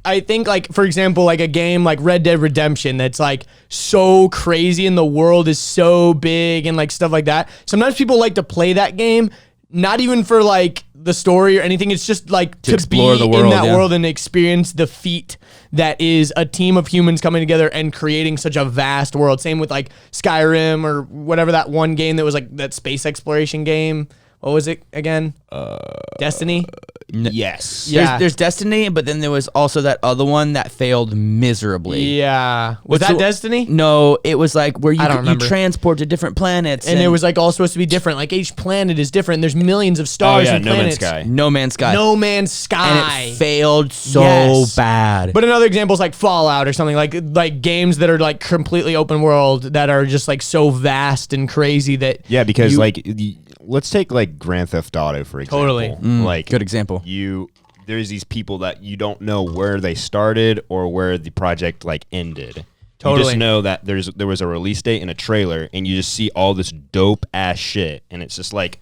I think like, for example, like a game like Red Dead Redemption that's like so crazy and the world is so big and like stuff like that. Sometimes people like to play that game not even for like the story or anything. It's just like to explore be the world, in that world and experience the feat that is a team of humans coming together and creating such a vast world. Same with like Skyrim or whatever that one game that was like that space exploration game. What was it again? Destiny? Yes. Yeah. There's Destiny, but then there was also that other one that failed miserably. Yeah. Was that Destiny? No, it was like where you transport to different planets. And it was like all supposed to be different. Like each planet is different. There's millions of stars and planets. No Man's Sky. No Man's Sky. And it failed so bad. But another example is like Fallout or something, like games that are like completely open world that are just like so vast and crazy that because let's take like Grand Theft Auto for example. Totally. Like good example. There's these people that you don't know where they started or where the project like ended. Totally. You just know that there was a release date and a trailer, and you just see all this dope ass shit, and it's just like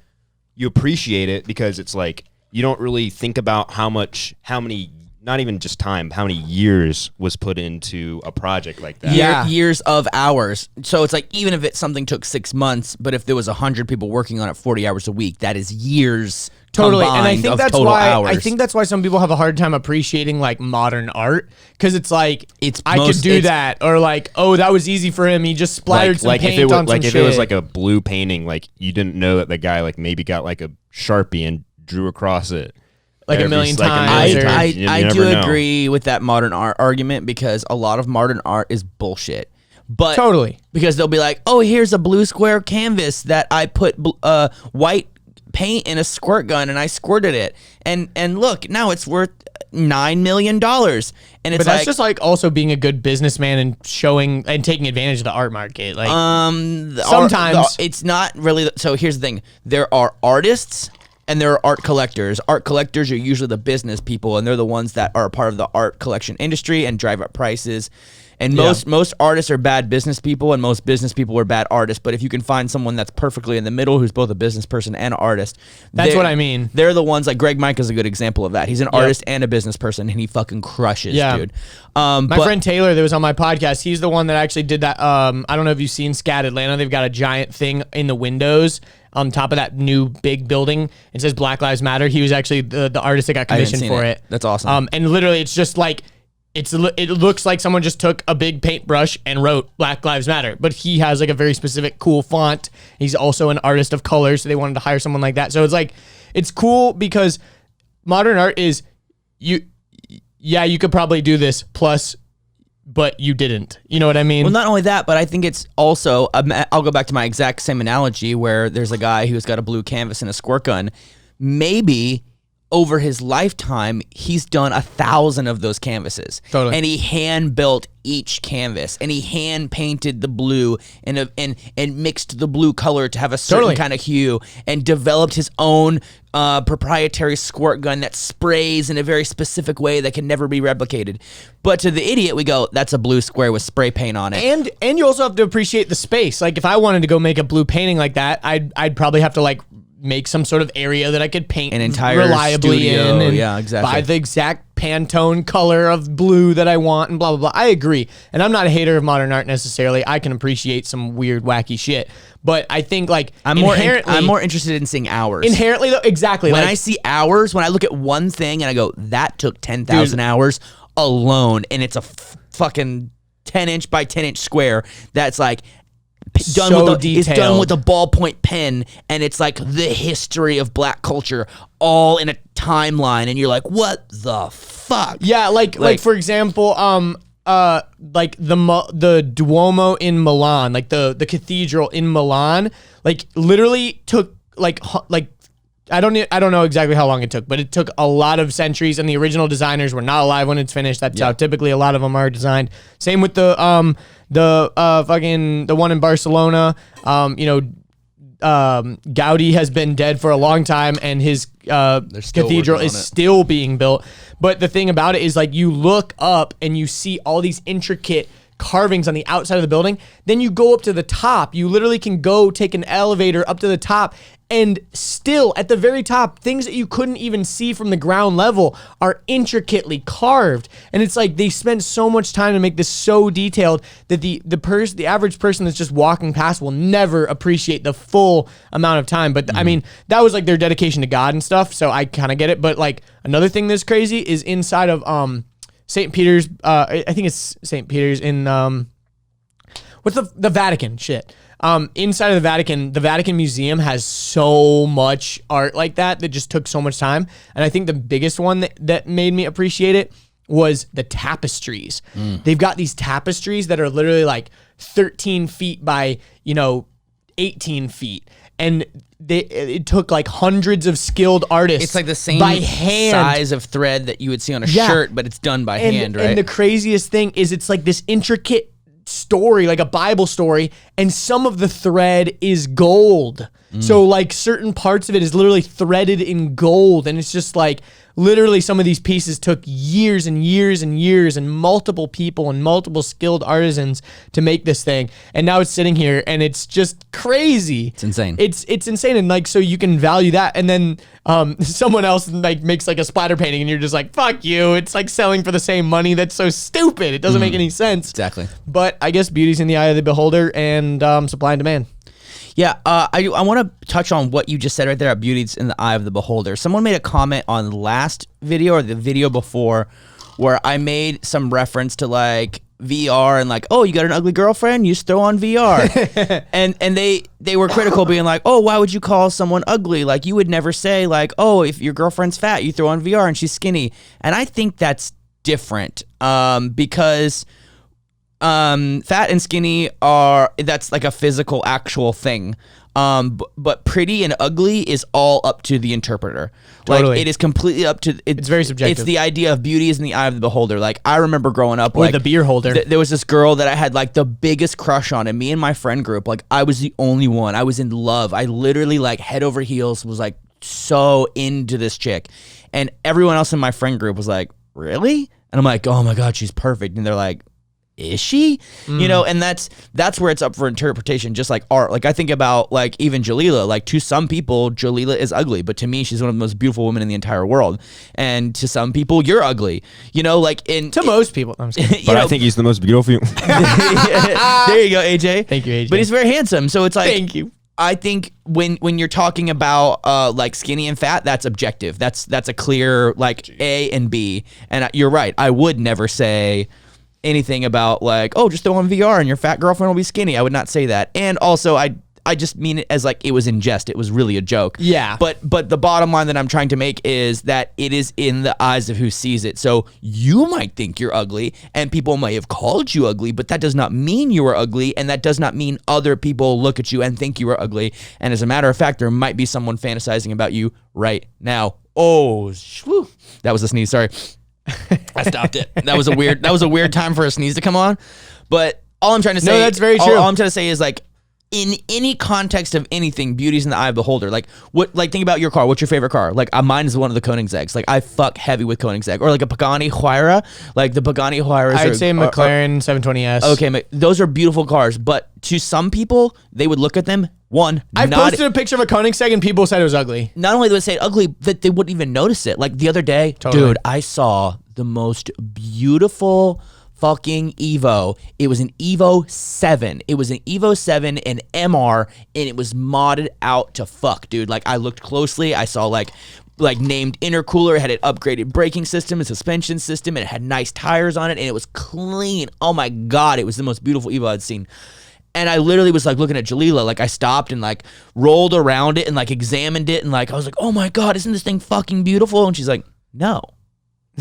you appreciate it because it's like you don't really think about how many not even just time, how many years was put into a project like that. Years of hours. So it's like, even if something took 6 months, but if there was 100 people working on it 40 hours a week, that is years totally. And I think that's why hours. I think that's why some people have a hard time appreciating like modern art, because it's like I could do that, or like, oh, that was easy for him. He just splattered some paint on some shit. If it was like a blue painting, like you didn't know that the guy like maybe got like a Sharpie and drew across it. Like a million times. I do agree with that modern art argument, because a lot of modern art is bullshit. But totally, because they'll be like, oh, here's a blue square canvas that I put white paint in a squirt gun and I squirted it, and look, now it's worth $9 million. And it's but that's just like also being a good businessman and showing and taking advantage of the art market. Like sometimes it's not really. So here's the thing: there are artists and there are art collectors. Art collectors are usually the business people, and they're the ones that are a part of the art collection industry and drive up prices. And most artists are bad business people, and most business people are bad artists. But if you can find someone that's perfectly in the middle, who's both a business person and an artist, that's what I mean. They're the ones, like Greg Mike is a good example of that. He's an artist and a business person, and he fucking crushes, dude. My friend Taylor that was on my podcast, he's the one that actually did that. I don't know if you've seen Scat Atlanta. They've got a giant thing in the windows on top of that new big building. It says Black Lives Matter. He was actually the artist that got commissioned for it. That's awesome. And literally, it's just like, it looks like someone just took a big paintbrush and wrote Black Lives Matter, but he has like a very specific cool font. He's also an artist of color, so they wanted to hire someone like that. So it's like, it's cool because modern art is, you could probably do this plus, but you didn't. You know what I mean? Well, not only that, but I think it's also, I'll go back to my exact same analogy where there's a guy who's got a blue canvas and a squirt gun. Maybe over his lifetime, he's done 1,000 of those canvases. Totally. And he hand built each canvas, and he hand painted the blue and mixed the blue color to have a certain kind of hue, and developed his own proprietary squirt gun that sprays in a very specific way that can never be replicated. But to the idiot, we go, that's a blue square with spray paint on it. And you also have to appreciate the space. Like if I wanted to go make a blue painting like that, I'd probably have to like make some sort of area that I could paint an entire reliably studio, in, and buy the exact Pantone color of blue that I want, and blah, blah, blah. I agree. And I'm not a hater of modern art necessarily. I can appreciate some weird, wacky shit. But I think like I'm more interested in seeing hours. Inherently though, exactly. When like, I see hours, when I look at one thing and I go, that took 10,000 hours alone, and it's a fucking 10-inch by 10-inch square that's like, it's done with a ballpoint pen, and it's like the history of black culture all in a timeline, and you're like, what the fuck? Yeah, like for example, like the Duomo in Milan, like the cathedral in Milan, like literally took like I don't know exactly how long it took, but it took a lot of centuries, and the original designers were not alive when it's finished. That's how typically a lot of them are designed. Same with the one in Barcelona. Gaudi has been dead for a long time, and his cathedral is still being built. But the thing about it is, like, you look up and you see all these intricate carvings on the outside of the building. Then you go up to the top. You literally can go take an elevator up to the top, and still at the very top, things that you couldn't even see from the ground level are intricately carved. And it's like they spend so much time to make this so detailed that the average person that's just walking past will never appreciate the full amount of time. But I mean, that was like their dedication to God and stuff, so I kind of get it. But like another thing that's crazy is inside of St. Peter's, I think it's St. Peter's in what's the Vatican shit. Inside of the Vatican Museum has so much art like that just took so much time. And I think the biggest one that made me appreciate it was the tapestries. They've got these tapestries that are literally like 13 feet by, 18 feet. And it took like hundreds of skilled artists. It's like the same by hand. Size of thread that you would see on a shirt, but it's done by hand, right? And the craziest thing is it's like this intricate story, like a Bible story, and some of the thread is gold. So like certain parts of it is literally threaded in gold, and it's just like literally some of these pieces took years and years and years and multiple people and multiple skilled artisans to make this thing, and now it's sitting here and it's just crazy. It's insane. It's insane, and like so you can value that, and then someone else like makes like a splatter painting, and you're just like, fuck you, it's like selling for the same money. That's so stupid. It doesn't make any sense. Exactly. But I guess beauty's in the eye of the beholder, and supply and demand. Yeah, I want to touch on what you just said right there. Beauty's in the eye of the beholder. Someone made a comment on the last video or the video before where I made some reference to like VR and like, oh, you got an ugly girlfriend? You just throw on VR. and they were critical, being like, oh, why would you call someone ugly? Like, you would never say like, oh, if your girlfriend's fat, you throw on VR and she's skinny. And I think that's different because fat and skinny that's like a physical actual thing. But pretty and ugly is all up to the interpreter. Totally. Like, it is completely up to it's very subjective. It's the idea of beauty is in the eye of the beholder. Like, I remember growing up, or like the beer holder. There was this girl that I had like the biggest crush on, and me and my friend group, like, I was the only one. I was in love. I literally like head over heels was like so into this chick, and everyone else in my friend group was like, really? And I'm like, oh my god, she's perfect. And they're like, is she? You know, and that's where it's up for interpretation, just like art. Like I think about like even Jalila, like to some people, Jalila is ugly, but to me, she's one of the most beautiful women in the entire world. And to some people, you're ugly, you know, like to most people. I'm but I think he's the most beautiful. There you go, AJ. Thank you, AJ. But he's very handsome. So it's like, thank you. I think when you're talking about like skinny and fat, that's objective. That's a clear like A and B. And you're right. I would never say anything about like, oh, just throw on VR and your fat girlfriend will be skinny. I would not say that. And also I just mean it as like it was in jest. It was really a joke. Yeah. But the bottom line that I'm trying to make is that it is in the eyes of who sees it. So you might think you're ugly and people may have called you ugly, but that does not mean you are ugly, and that does not mean other people look at you and think you are ugly. And as a matter of fact, there might be someone fantasizing about you right now. Oh, whew. That was a sneeze. Sorry. I stopped it. That was a weird time for a sneeze to come on. But all I'm trying to say, no, that's very true. All I'm trying to say is like, in any context of anything, beauty's in the eye of the beholder. Like think about your car. What's your favorite car? Like mine is one of the Koenigsegg's. Like I fuck heavy with Koenigsegg, or like a Pagani Huayra. Like the Pagani Huayras. I'd say McLaren 720S. Okay, those are beautiful cars, but to some people, they would look at them. I posted a picture of a Koenigsegg and people said it was ugly. Not only would they say it ugly, that they wouldn't even notice it. Like the other day, dude, I saw the most beautiful fucking Evo. It was an Evo 7. It was an Evo 7 in MR, and it was modded out to fuck, dude. Like I looked closely, I saw like named intercooler. It had an upgraded braking system, a suspension system, and it had nice tires on it, and it was clean. Oh my god, it was the most beautiful Evo I'd seen. And I literally was like looking at Jalila, like I stopped and like rolled around it and like examined it, and like I was like, oh my god, isn't this thing fucking beautiful? And she's like, no.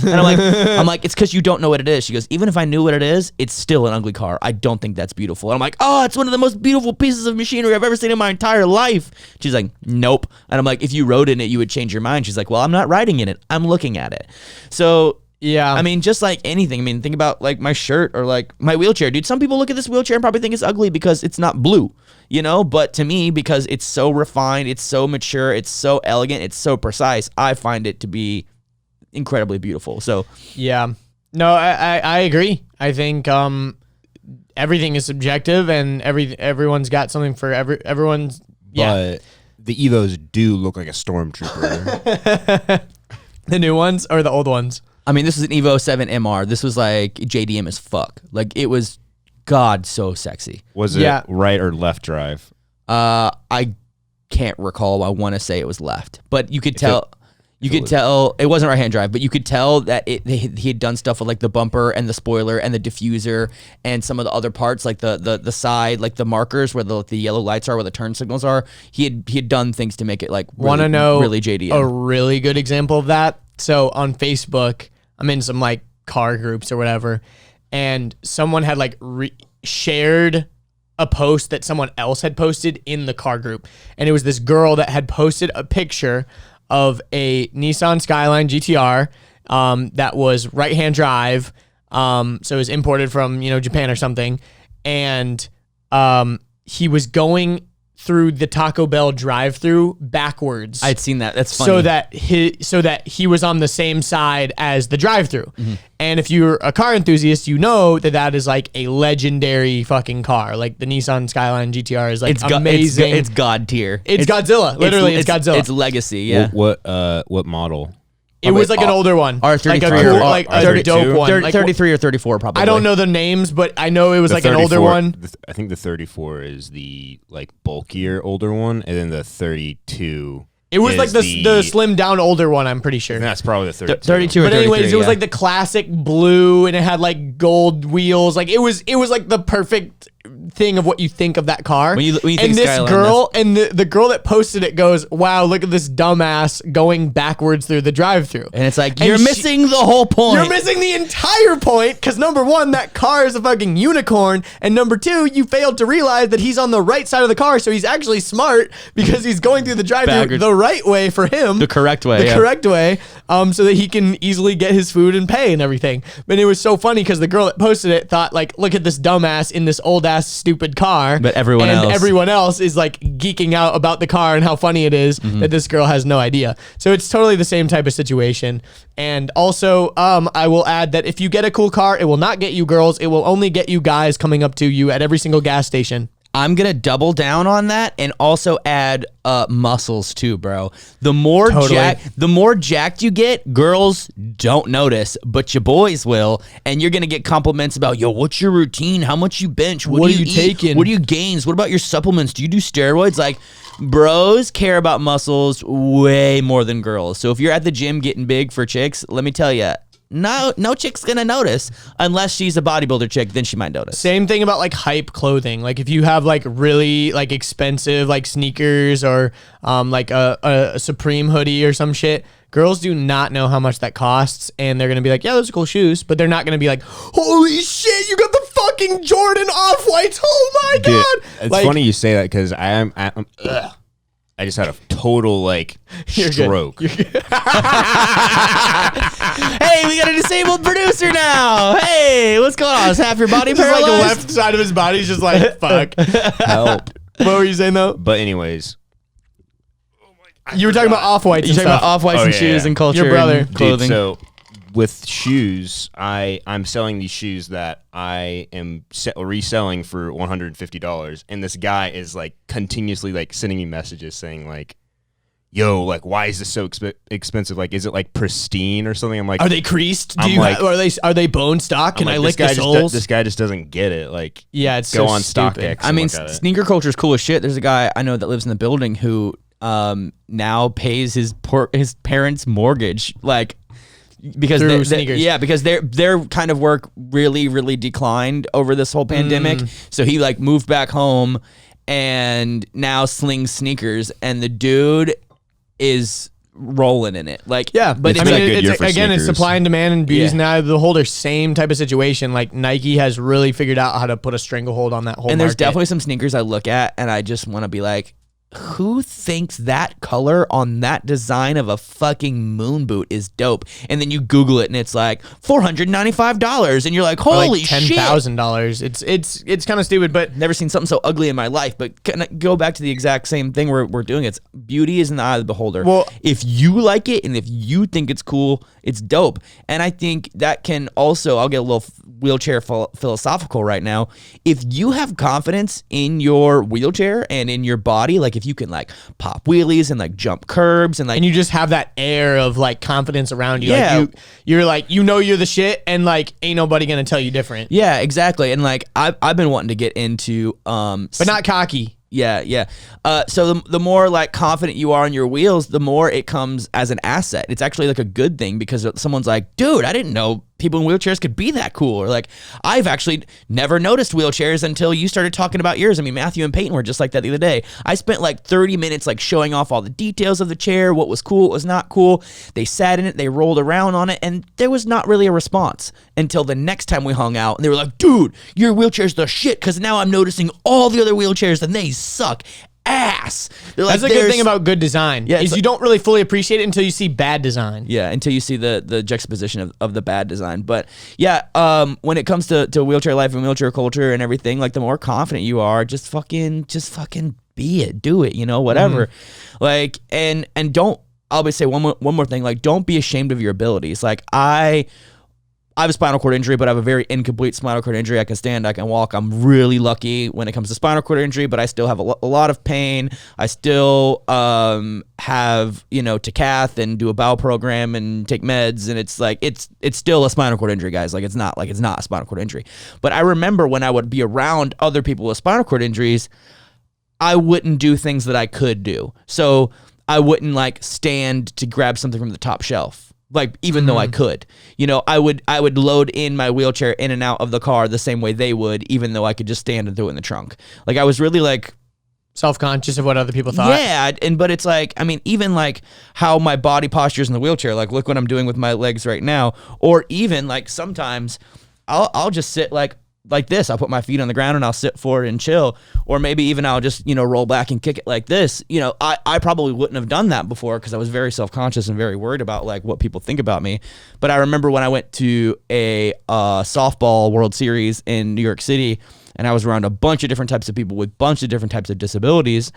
And I'm like, it's because you don't know what it is. She goes, even if I knew what it is, it's still an ugly car. I don't think that's beautiful. And I'm like, oh, it's one of the most beautiful pieces of machinery I've ever seen in my entire life. She's like, nope. And I'm like, if you rode in it, you would change your mind. She's like, well, I'm not riding in it. I'm looking at it. So yeah, I mean, just like anything. I mean, think about like my shirt or like my wheelchair, dude. Some people look at this wheelchair and probably think it's ugly because it's not blue, you know? But to me, because it's so refined, it's so mature, it's so elegant, it's so precise, I find it to be incredibly beautiful. So yeah, no, I agree. I think everything is subjective, and everyone's got something for everyone's. Yeah, but the Evos do look like a stormtrooper. The new ones or the old ones? I mean, this is an Evo 7 MR. This was like JDM as fuck. Like it was, God, so sexy. Was it right or left drive? I can't recall. I want to say it was left, but you could tell. You could tell it wasn't right-hand drive, but you could tell that he had done stuff with like the bumper and the spoiler and the diffuser and some of the other parts, like the side, like the markers where the yellow lights are, where the turn signals are. He had done things to make it like really, want to know really JDM. A really good example of that. So on Facebook, I'm in some like car groups or whatever, and someone had like shared a post that someone else had posted in the car group, and it was this girl that had posted a picture of a Nissan Skyline GTR that was right-hand drive, so it was imported from Japan or something, and he was going through the Taco Bell drive-through backwards. I'd seen that. That's funny. So that he was on the same side as the drive-through. Mm-hmm. And if you're a car enthusiast, you know that is like a legendary fucking car. Like the Nissan Skyline GTR is like amazing. It's God tier. It's Godzilla. Literally, it's Godzilla. It's legacy. Yeah. What model? It was like an older one. R33. Like a dope one. 33 or 34 probably. I don't know the names, but I know it was like an older one. I think the 34 is the like bulkier older one, and then the 32. It was like the slimmed down older one, I'm pretty sure. That's probably the 32. 32 or But 33, anyways, it was like the classic blue, and it had like gold wheels. Like it was like the perfect thing of what you think of that car. When you think and this Skyline, girl and the girl that posted it goes, wow, look at this dumbass going backwards through the drive-through. And it's like, you're missing the whole point. You're missing the entire point, because number one, that car is a fucking unicorn, and number two, you failed to realize that he's on the right side of the car, so he's actually smart because he's going through the drive-through the right way for him. The correct way. Correct way, so that he can easily get his food and pay and everything. But it was so funny because the girl that posted it thought like, look at this dumbass in this old ass stupid car. But everyone else is like geeking out about the car and how funny it is that this girl has no idea. So it's totally the same type of situation. And also, I will add that if you get a cool car, it will not get you girls. It will only get you guys coming up to you at every single gas station. I'm going to double down on that and also add muscles too, bro. The more jacked you get, girls don't notice, but your boys will. And you're going to get compliments about, yo, what's your routine? How much you bench? What do you eat? taking? What are your gains? What about your supplements? Do you do steroids? Like, bros care about muscles way more than girls. So if you're at the gym getting big for chicks, let me tell you, no chick's gonna notice unless she's a bodybuilder chick. Then she might notice. Same thing about like hype clothing. Like if you have like really like expensive like sneakers or like a Supreme hoodie or some shit, girls do not know how much that costs, and they're gonna be like, yeah, those are cool shoes, but they're not gonna be like, holy shit, you got the fucking Jordan Off-Whites. Oh my Dude, god! it's like, funny you say that because I just had a total like stroke. Hey, we got a disabled producer now. Hey, what's going on? Is half your body just paralyzed? like the left side of his body's just like, fuck. Help. What were you saying though? But anyways, You were talking about Off-Whites. You're talking about Off-Whites and yeah, shoes yeah. and culture. Your brother. and clothing. dude, so with shoes, I'm selling these shoes that I am reselling for $150, and this guy is like continuously like sending me messages saying like, yo, like, why is this so expensive? Like, is it like pristine or something? I'm like, Are they creased? I'm like- Are they bone stock? Can I'm I like, lick the soles? this guy just doesn't get it. Like, Yeah, it's go so on stupid. StockX. I and mean, look at it. sneaker culture is cool as shit. There's a guy I know that lives in the building who now pays his parents' mortgage, like because Through sneakers. because their kind of work really declined over this whole pandemic. So he like moved back home and now slings sneakers, and the dude is rolling in it. Like, Yeah, but It's it's been like, a good year for again, it's sneakers. supply and demand, and beauty's Yeah. now the whole same type of situation. Like Nike has really figured out how to put a stranglehold on that whole and there's market. definitely some sneakers I look at and I just want to be like, who thinks that color on that design of a fucking moon boot is dope? And then you Google it and it's like $495, and you're like, Or holy like shit! $10,000. It's kind of stupid, but Never seen something so ugly in my life. But can I go back to the exact same thing we're doing? It's beauty is in the eye of the beholder. Well- if you like it and if you think it's cool, it's dope. And I think that can also, I'll get a little wheelchair philosophical right now. If you have confidence in your wheelchair and in your body, like if you can like pop wheelies and like jump curbs and like and you just have that air of like confidence around you. Yeah. Like you're like, you know, you're the shit, and like ain't nobody gonna tell you different. yeah, exactly. And like I've been wanting to get into But not cocky. Yeah. So the more like confident you are on your wheels, the more it comes as an asset. It's actually like a good thing because someone's like, dude, I didn't know people in wheelchairs could be that cool. Or like, I've actually never noticed wheelchairs until you started talking about yours. I mean, Matthew and Peyton were just like that the other day. I spent like 30 minutes like showing off all the details of the chair, what was cool, what was not cool. They sat in it, they rolled around on it, and there was not really a response until the next time we hung out. And they were like, dude, your wheelchair's the shit, because now I'm noticing all the other wheelchairs and they suck ass. They're like, That's a good "There's-" thing about good design. Yeah, is it's you don't really fully appreciate it until you see bad design. Yeah, until you see the juxtaposition of the bad design. But yeah, when it comes to wheelchair life and wheelchair culture and everything, like the more confident you are, just fucking be it, do it, whatever. Like and don't. I'll always say one more thing. Like, don't be ashamed of your abilities. Like I have a spinal cord injury, but I have a very incomplete spinal cord injury. I can stand, I can walk. I'm really lucky when it comes to spinal cord injury, but I still have a lot of pain. I still have, to cath and do a bowel program and take meds. And it's like, it's still a spinal cord injury, guys. It's not a spinal cord injury. But I remember when I would be around other people with spinal cord injuries, I wouldn't do things that I could do. So I wouldn't like stand to grab something from the top shelf. Like, even though I could, I would load in my wheelchair in and out of the car the same way they would, even though I could just stand and throw it in the trunk. Like, I was really like Self-conscious of what other people thought. yeah. But it's like, I mean, even like how my body posture is in the wheelchair, like look what I'm doing with my legs right now. Or even like sometimes I'll just sit like this. I'll put my feet on the ground and I'll sit forward and chill. Or maybe even I'll just, roll back and kick it like this. I probably wouldn't have done that before because I was very self-conscious and very worried about like what people think about me. But I remember when I went to a softball World Series in New York City and I was around a bunch of different types of people with a bunch of different types of disabilities.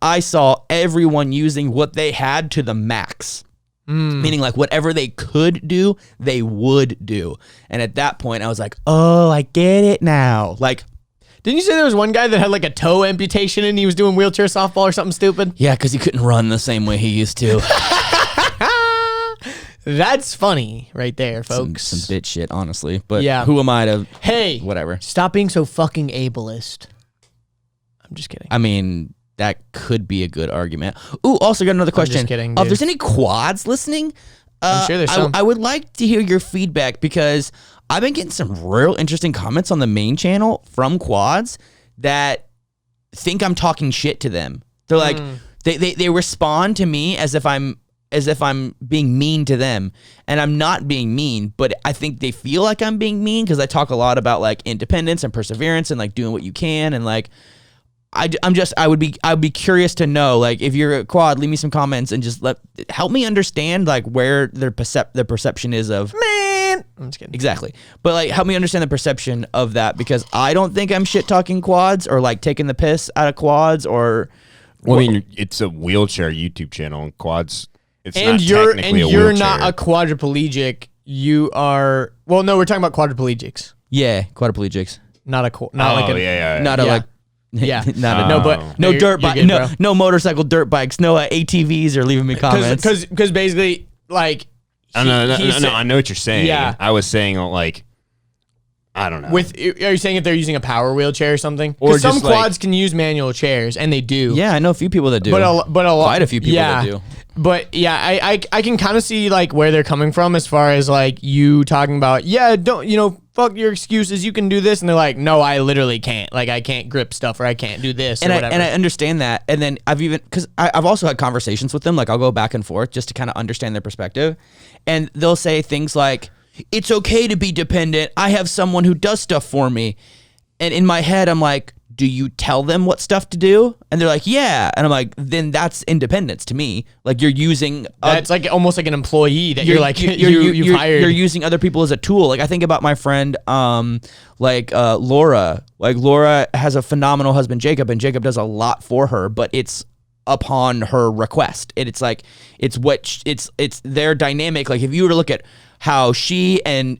I saw everyone using what they had to the max. Meaning like whatever they could do, they would do. And at that point I was like, oh, I get it now. Like, didn't you say there was one guy that had like a toe amputation and he was doing wheelchair softball or something stupid? yeah, because he couldn't run the same way he used to. That's funny right there, folks. Some bitch shit, honestly. But Yeah. who am I to... Hey, Whatever. stop being so fucking ableist. I'm just kidding. I mean, that could be a good argument. Ooh, also got another question. just kidding, If dude. there's any quads listening, I'm sure there's some. I would like to hear your feedback because I've been getting some real interesting comments on the main channel from quads that think I'm talking shit to them. They're like, they respond to me as if I'm being mean to them, and I'm not being mean, but I think they feel like I'm being mean because I talk a lot about like independence and perseverance and like doing what you can, and like I would be curious to know, like, if you're a quad, leave me some comments and just help me understand like where their perception is of. Man, I'm just kidding. Exactly. But like help me understand the perception of that, because I don't think I'm shit talking quads or like taking the piss out of quads or. Well, I mean, it's a wheelchair YouTube channel, and quads. It's And not you're technically and a you're wheelchair. not a quadriplegic. You are. Well, no, we're talking about quadriplegics. Yeah, quadriplegics. Not a yeah. Not a Yeah. like. Yeah. Not a, No, but no you're- dirt you're bike, good, no bro. no motorcycle dirt bikes, no ATVs are leaving me comments. Because basically, like, No, I know what you're saying. Yeah. I was saying like, I don't know. are you saying if they're using a power wheelchair or something? Or Because some just, like- quads can use manual chairs, and they do. Yeah, I know a few people that do. But a lot, Quite a few people that do. But yeah, I can kind of see like where they're coming from as far as like you talking about, don't fuck your excuses, you can do this, and they're like, no, I literally can't. Like, I can't grip stuff, or I can't do this, or whatever. And I understand that. And then I've also had conversations with them. Like, I'll go back and forth just to kind of understand their perspective. And they'll say things like, it's okay to be dependent. I have someone who does stuff for me. And in my head, I'm like, do you tell them what stuff to do? And they're like, yeah. And I'm like, then that's independance to me. Like, you're using... That's like almost like an employee that you've hired. You're using other people as a tool. Like, I think about my friend, Laura. Like, Laura has a phenomenal husband, Jacob, and Jacob does a lot for her, but it's upon her request. It's like, it's their dynamic. Like, if you were to look at how she and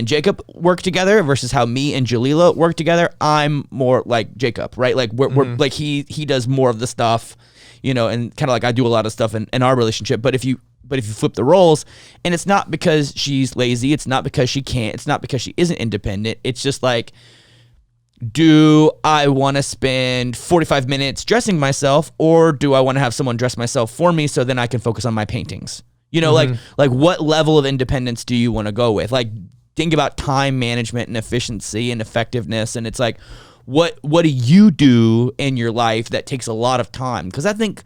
Jacob work together versus how me and Jalila work together, I'm more like Jacob, right? Like we're like he does more of the stuff, and kind of like I do a lot of stuff in our relationship. But if you flip the roles, and it's not because she's lazy, it's not because she can't, it's not because she isn't independent. It's just like, do I want to spend 45 minutes dressing myself, or do I want to have someone dress myself for me so then I can focus on my paintings? Like what level of independence do you want to go with? Like, think about time management and efficiency and effectiveness. And it's like, what do you do in your life that takes a lot of time? Because I think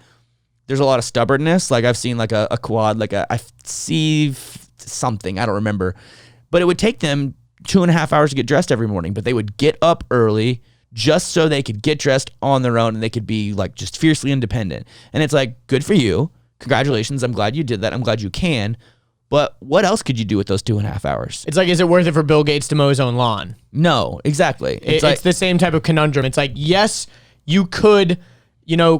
there's a lot of stubbornness. Like, I've seen like a quad, like I see something, I don't remember, but it would take them 2.5 hours to get dressed every morning, but they would get up early just so they could get dressed on their own and they could be like just fiercely independent. And it's like, good for you. Congratulations. I'm glad you did that. I'm glad you can. But what else could you do with those 2.5 hours? It's like, is it worth it for Bill Gates to mow his own lawn? No, exactly. It's the same type of conundrum. It's like, yes, you could,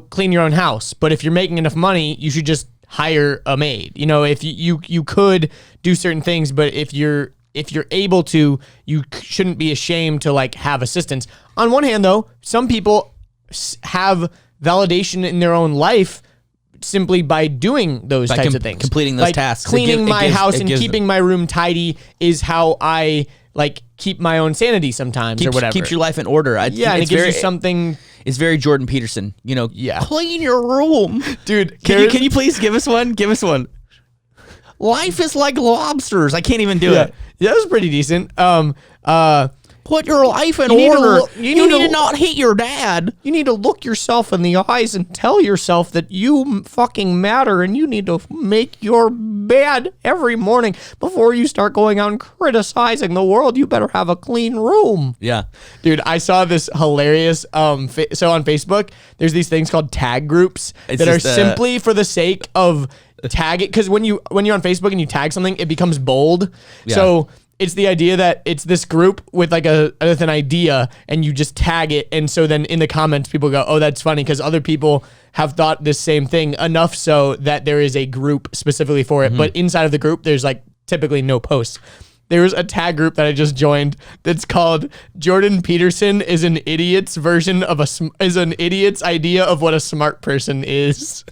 clean your own house, but if you're making enough money, you should just hire a maid. If you could do certain things, but if you're able to, you shouldn't be ashamed to like have assistance. On one hand, though, some people have validation in their own life simply by doing those types of things, completing those like tasks. Cleaning my house and keeping my room tidy is how I like keep my own sanity sometimes, or whatever. Keeps your life in order. And it gives you something. It's very Jordan Peterson. Yeah. Clean your room, dude. Can you please give us one? Give us one. Life is like lobsters. I can't even do it. Yeah, that was pretty decent. Put your life in order. You need need to to not hate your dad. You need to look yourself in the eyes and tell yourself that you fucking matter, and you need to make your bed every morning before you start going out and criticizing the world. You better have a clean room. Yeah. Dude, I saw this hilarious, so on Facebook, there's these things called tag groups that are simply for the sake of tag it. Because when you're on Facebook and you tag something, it becomes bold. Yeah. So it's the idea that it's this group with like with an idea, and you just tag it, and so then in the comments people go, oh, that's funny because other people have thought this same thing, enough so that there is a group specifically for it. But inside of the group, there's like typically no posts. There's a tag group that I just joined that's called Jordan Peterson is an idiot's version of is an idiot's idea of what a smart person is.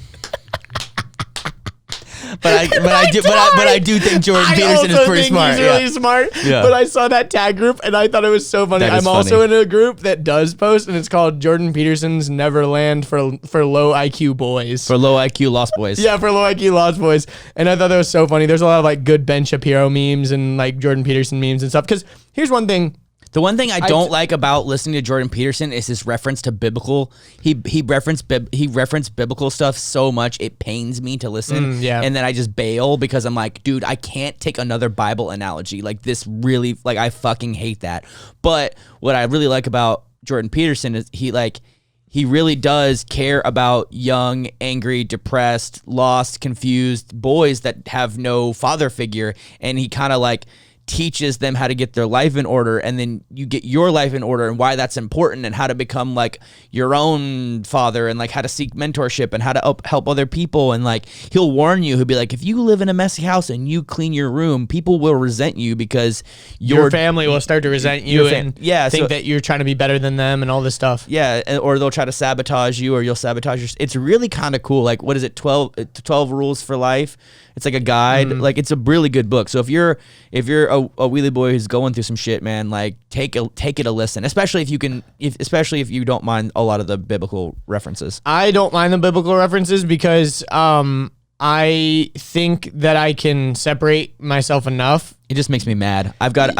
But I do think Jordan Peterson is pretty smart. He's really smart. Yeah. But I saw that tag group and I thought it was so funny. I'm also in a group that does post, and it's called Jordan Peterson's Neverland for low IQ boys. For low IQ lost boys. Yeah, for low IQ lost boys. And I thought that was so funny. There's a lot of like good Ben Shapiro memes and like Jordan Peterson memes and stuff. Because here's one thing. The one thing I don't like about listening to Jordan Peterson is his reference to biblical. He referenced biblical stuff so much it pains me to listen. And then I just bail because I'm like, dude, I can't take another Bible analogy. Like this really, like I fucking hate that. But what I really like about Jordan Peterson is he really does care about young, angry, depressed, lost, confused boys that have no father figure, and he kind of like teaches them how to get their life in order, and then you get your life in order and why that's important, and how to become like your own father, and like how to seek mentorship and how to help other people. And like he'll warn you, he'll be like, if you live in a messy house and you clean your room, people will resent you because your family will start to resent you and think that you're trying to be better than them and all this stuff. Yeah, or they'll try to sabotage you, or you'll sabotage your. It's really kind of cool. Like, what is it? 12 rules for life. It's like a guide. Like, it's a really good book. So if you're a wheelie boy who's going through some shit, man, like take it a listen. Especially if you don't mind a lot of the biblical references. I don't mind the biblical references because I think that I can separate myself enough. It just makes me mad. I've got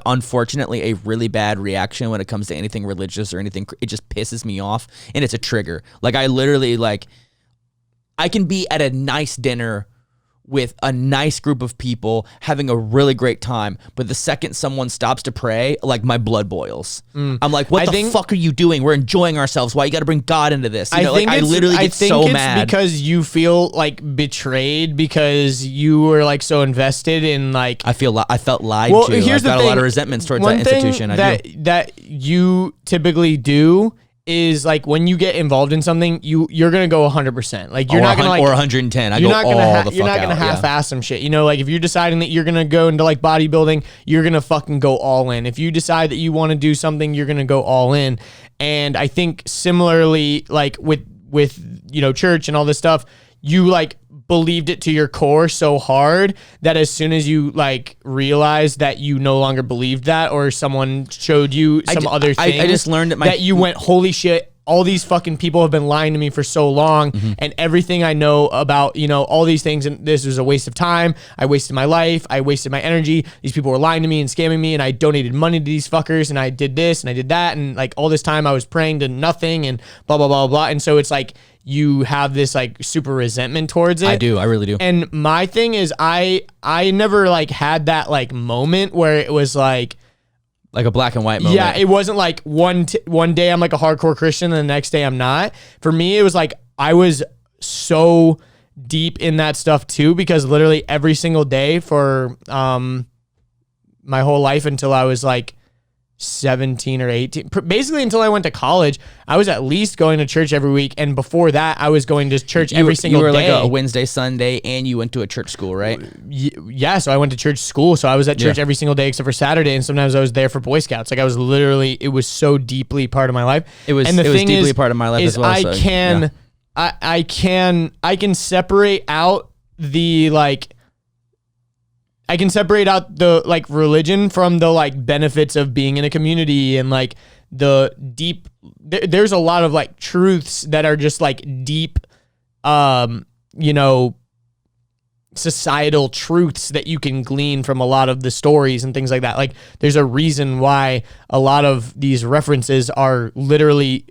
unfortunately a really bad reaction when it comes to anything religious or anything. It just pisses me off, and it's a trigger. Like I literally I can be at a nice dinner with a nice group of people having a really great time, but the second someone stops to pray, like my blood boils. I'm like, what the fuck are you doing? We're enjoying ourselves. Why you got to bring God into this? I literally get so mad because you feel like betrayed because you were like so invested in like. I felt lied to. I've got a lot of resentments towards that institution. That you typically do is like when you get involved in something, you're gonna go 100%. Like you're not gonna like, or 110. You're not gonna half-ass some shit. You know, like if you're deciding that you're gonna go into like bodybuilding, you're gonna fucking go all in. If you decide that you want to do something, you're gonna go all in. And I think similarly, like with church and all this stuff, you like believed it to your core so hard that as soon as you like realized that you no longer believed that, or someone showed you some other thing, I just learned that you went, holy shit, all these fucking people have been lying to me for so long, and everything I know about, all these things, and this was a waste of time. I wasted my life. I wasted my energy. These people were lying to me and scamming me, and I donated money to these fuckers, and I did this and I did that, and like all this time I was praying to nothing, and blah, blah, blah, blah. And so it's like, you have this like super resentment towards it. I really do. And my thing is I never like had that like moment where it was like a black and white moment. Yeah, it wasn't like one day I'm like a hardcore Christian and the next day I'm not. For me, it was like I was so deep in that stuff too, because literally every single day for my whole life until I was like 17 or 18, basically until I went to college, I was at least going to church every week, and before that I was going to church every single day. You were like a Wednesday, Sunday, and you went to a church school, right? Yeah, so I went to church school, so I was at church every single day except for Saturday, and sometimes I was there for Boy Scouts. Like I was literally, it was so deeply part of my life. It was deeply part of my life as well. I can separate out the like, I can separate out the like religion from the like benefits of being in a community, and like the deep, there's a lot of like truths that are just like deep, societal truths that you can glean from a lot of the stories and things like that. Like there's a reason why a lot of these references are literally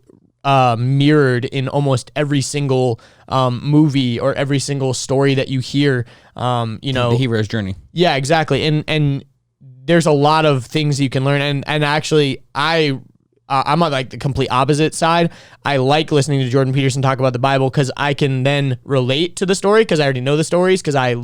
mirrored in almost every single movie or every single story that you hear. The hero's journey. Yeah, exactly. And there's a lot of things you can learn. And actually, I'm on like the complete opposite side. I like listening to Jordan Peterson talk about the Bible because I can then relate to the story because I already know the stories because I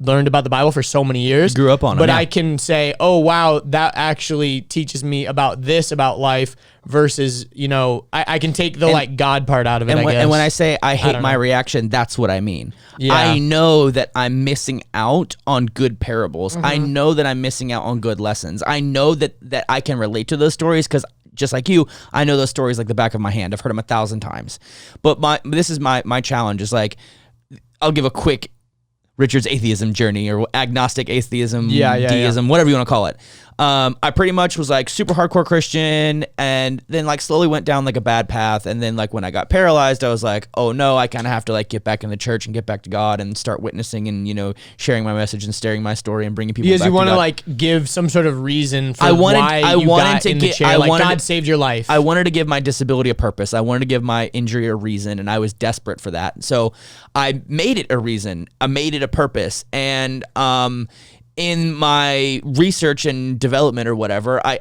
learned about the Bible for so many years. Grew up on it. But yeah. I can say, oh, wow, that actually teaches me about this, about life versus, I can take the God part out of it, And I guess. and when I say I hate don't my know. reaction, that's what I mean. Yeah. I know that I'm missing out on good parables. I know that I'm missing out on good lessons. I know that I can relate to those stories because just like you, I know those stories like the back of my hand. I've heard them 1,000 times. But this is my challenge is like, I'll give a quick Richard's atheism journey or agnostic atheism, deism, whatever you want to call it. I pretty much was like super hardcore Christian and then like slowly went down like a bad path. And then like when I got paralyzed, I was like, oh no, I kind of have to like get back in the church and get back to God and start witnessing and, sharing my message and sharing my story and bringing people back to God. Because you want to like give some sort of reason for why you got in the chair. God saved your life. I wanted to give my disability a purpose. I wanted to give my injury a reason, and I was desperate for that. So I made it a reason. I made it a purpose. And in my research and development or whatever, I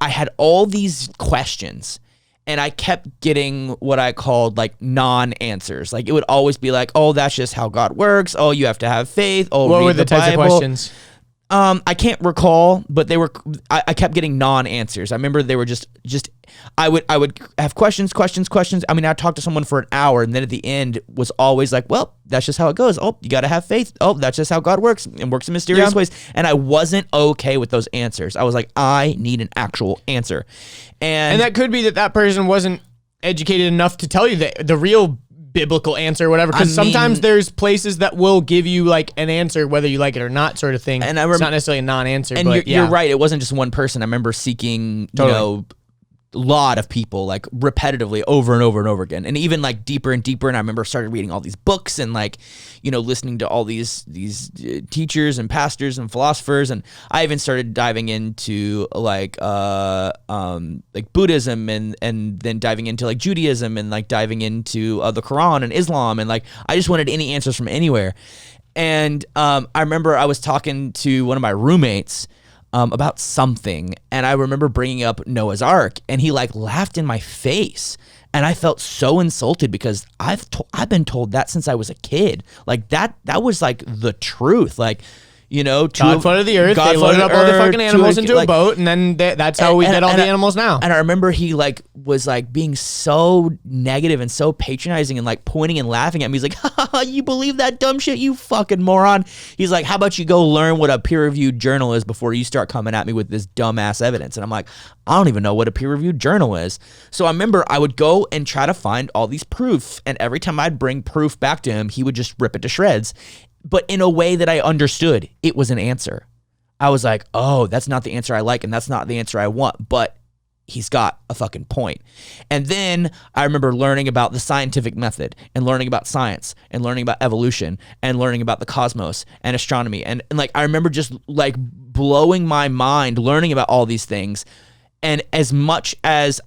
had all these questions. And I kept getting what I called like non-answers. Like it would always be like, oh, that's just how God works. Oh, you have to have faith. Oh, what read were the types Bible. of questions? I can't recall, but they were. I kept getting non-answers. I remember they were just. I would have questions. I mean, I'd talk to someone for an hour, and then at the end was always like, "Well, that's just how it goes. Oh, you got to have faith. Oh, that's just how God works and works in mysterious ways." And I wasn't okay with those answers. I was like, I need an actual answer, and that could be that person wasn't educated enough to tell you the real biblical answer or whatever, because sometimes there's places that will give you like an answer whether you like it or not, sort of thing. And it's not necessarily a non-answer. And but you're right, it wasn't just one person. I remember seeking a lot of people like repetitively over and over and over again, and even like deeper and deeper. And I remember started reading all these books and like listening to all these teachers and pastors and philosophers, and I even started diving into like Buddhism and then diving into like Judaism and like diving into the Quran and Islam, and like I just wanted any answers from anywhere. And I remember I was talking to one of my roommates about something, and I remember bringing up Noah's Ark, and he like laughed in my face, and I felt so insulted because I've been told that since I was a kid. Like that was like the truth. Like God flooded the earth. They loaded up all the fucking animals into a boat, and then that's how we get all the animals now. And I remember he like was like being so negative and so patronizing and like pointing and laughing at me. He's like, "Ha, you believe that dumb shit, you fucking moron." He's like, "How about you go learn what a peer-reviewed journal is before you start coming at me with this dumbass evidence?" And I'm like, I don't even know what a peer-reviewed journal is. So I remember I would go and try to find all these proof, and every time I'd bring proof back to him, he would just rip it to shreds. But in a way that I understood, it was an answer. I was like, oh, that's not the answer I like, and that's not the answer I want, but he's got a fucking point. And then I remember learning about the scientific method and learning about science and learning about evolution and learning about the cosmos and astronomy. And like, I remember just like blowing my mind learning about all these things. And as much as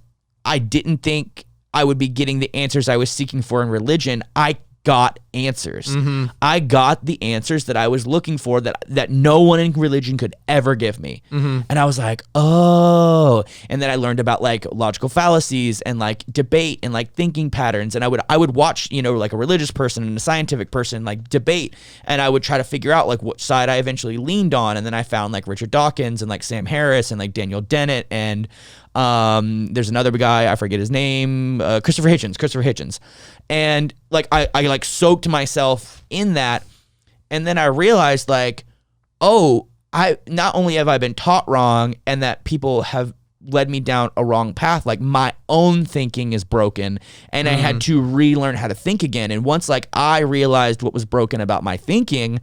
I didn't think I would be getting the answers I was seeking for in religion, I got answers. Mm-hmm. I got the answers that I was looking for that no one in religion could ever give me. Mm-hmm. And I was like, oh. And then I learned about like logical fallacies and like debate and like thinking patterns. And I would watch, like a religious person and a scientific person like debate, and I would try to figure out like what side I eventually leaned on. And then I found like Richard Dawkins and like Sam Harris and like Daniel Dennett and there's another guy, I forget his name, Christopher Hitchens. And like I like soaked myself in that, and then I realized like, oh, I not only have I been taught wrong and that people have led me down a wrong path, like my own thinking is broken, and I had to relearn how to think again. And once like I realized what was broken about my thinking,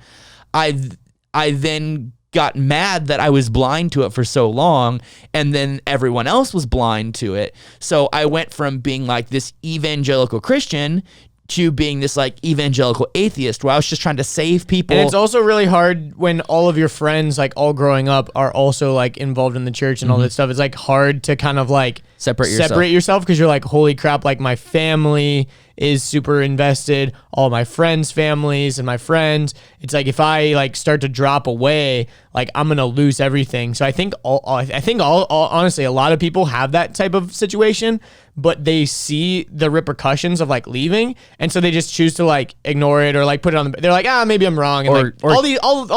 I then got mad that I was blind to it for so long, and then everyone else was blind to it. So I went from being like this evangelical Christian to being this like evangelical atheist where I was just trying to save people. And it's also really hard when all of your friends, like all growing up, are also like involved in the church and all that stuff. It's like hard to kind of like separate yourself because you're like, holy crap, like my family is super invested, all my friends' families and my friends. It's like if I like start to drop away, like I'm gonna lose everything. So I think honestly, a lot of people have that type of situation, but they see the repercussions of like leaving, and so they just choose to like ignore it or like put it on the. They're like, maybe I'm wrong, and all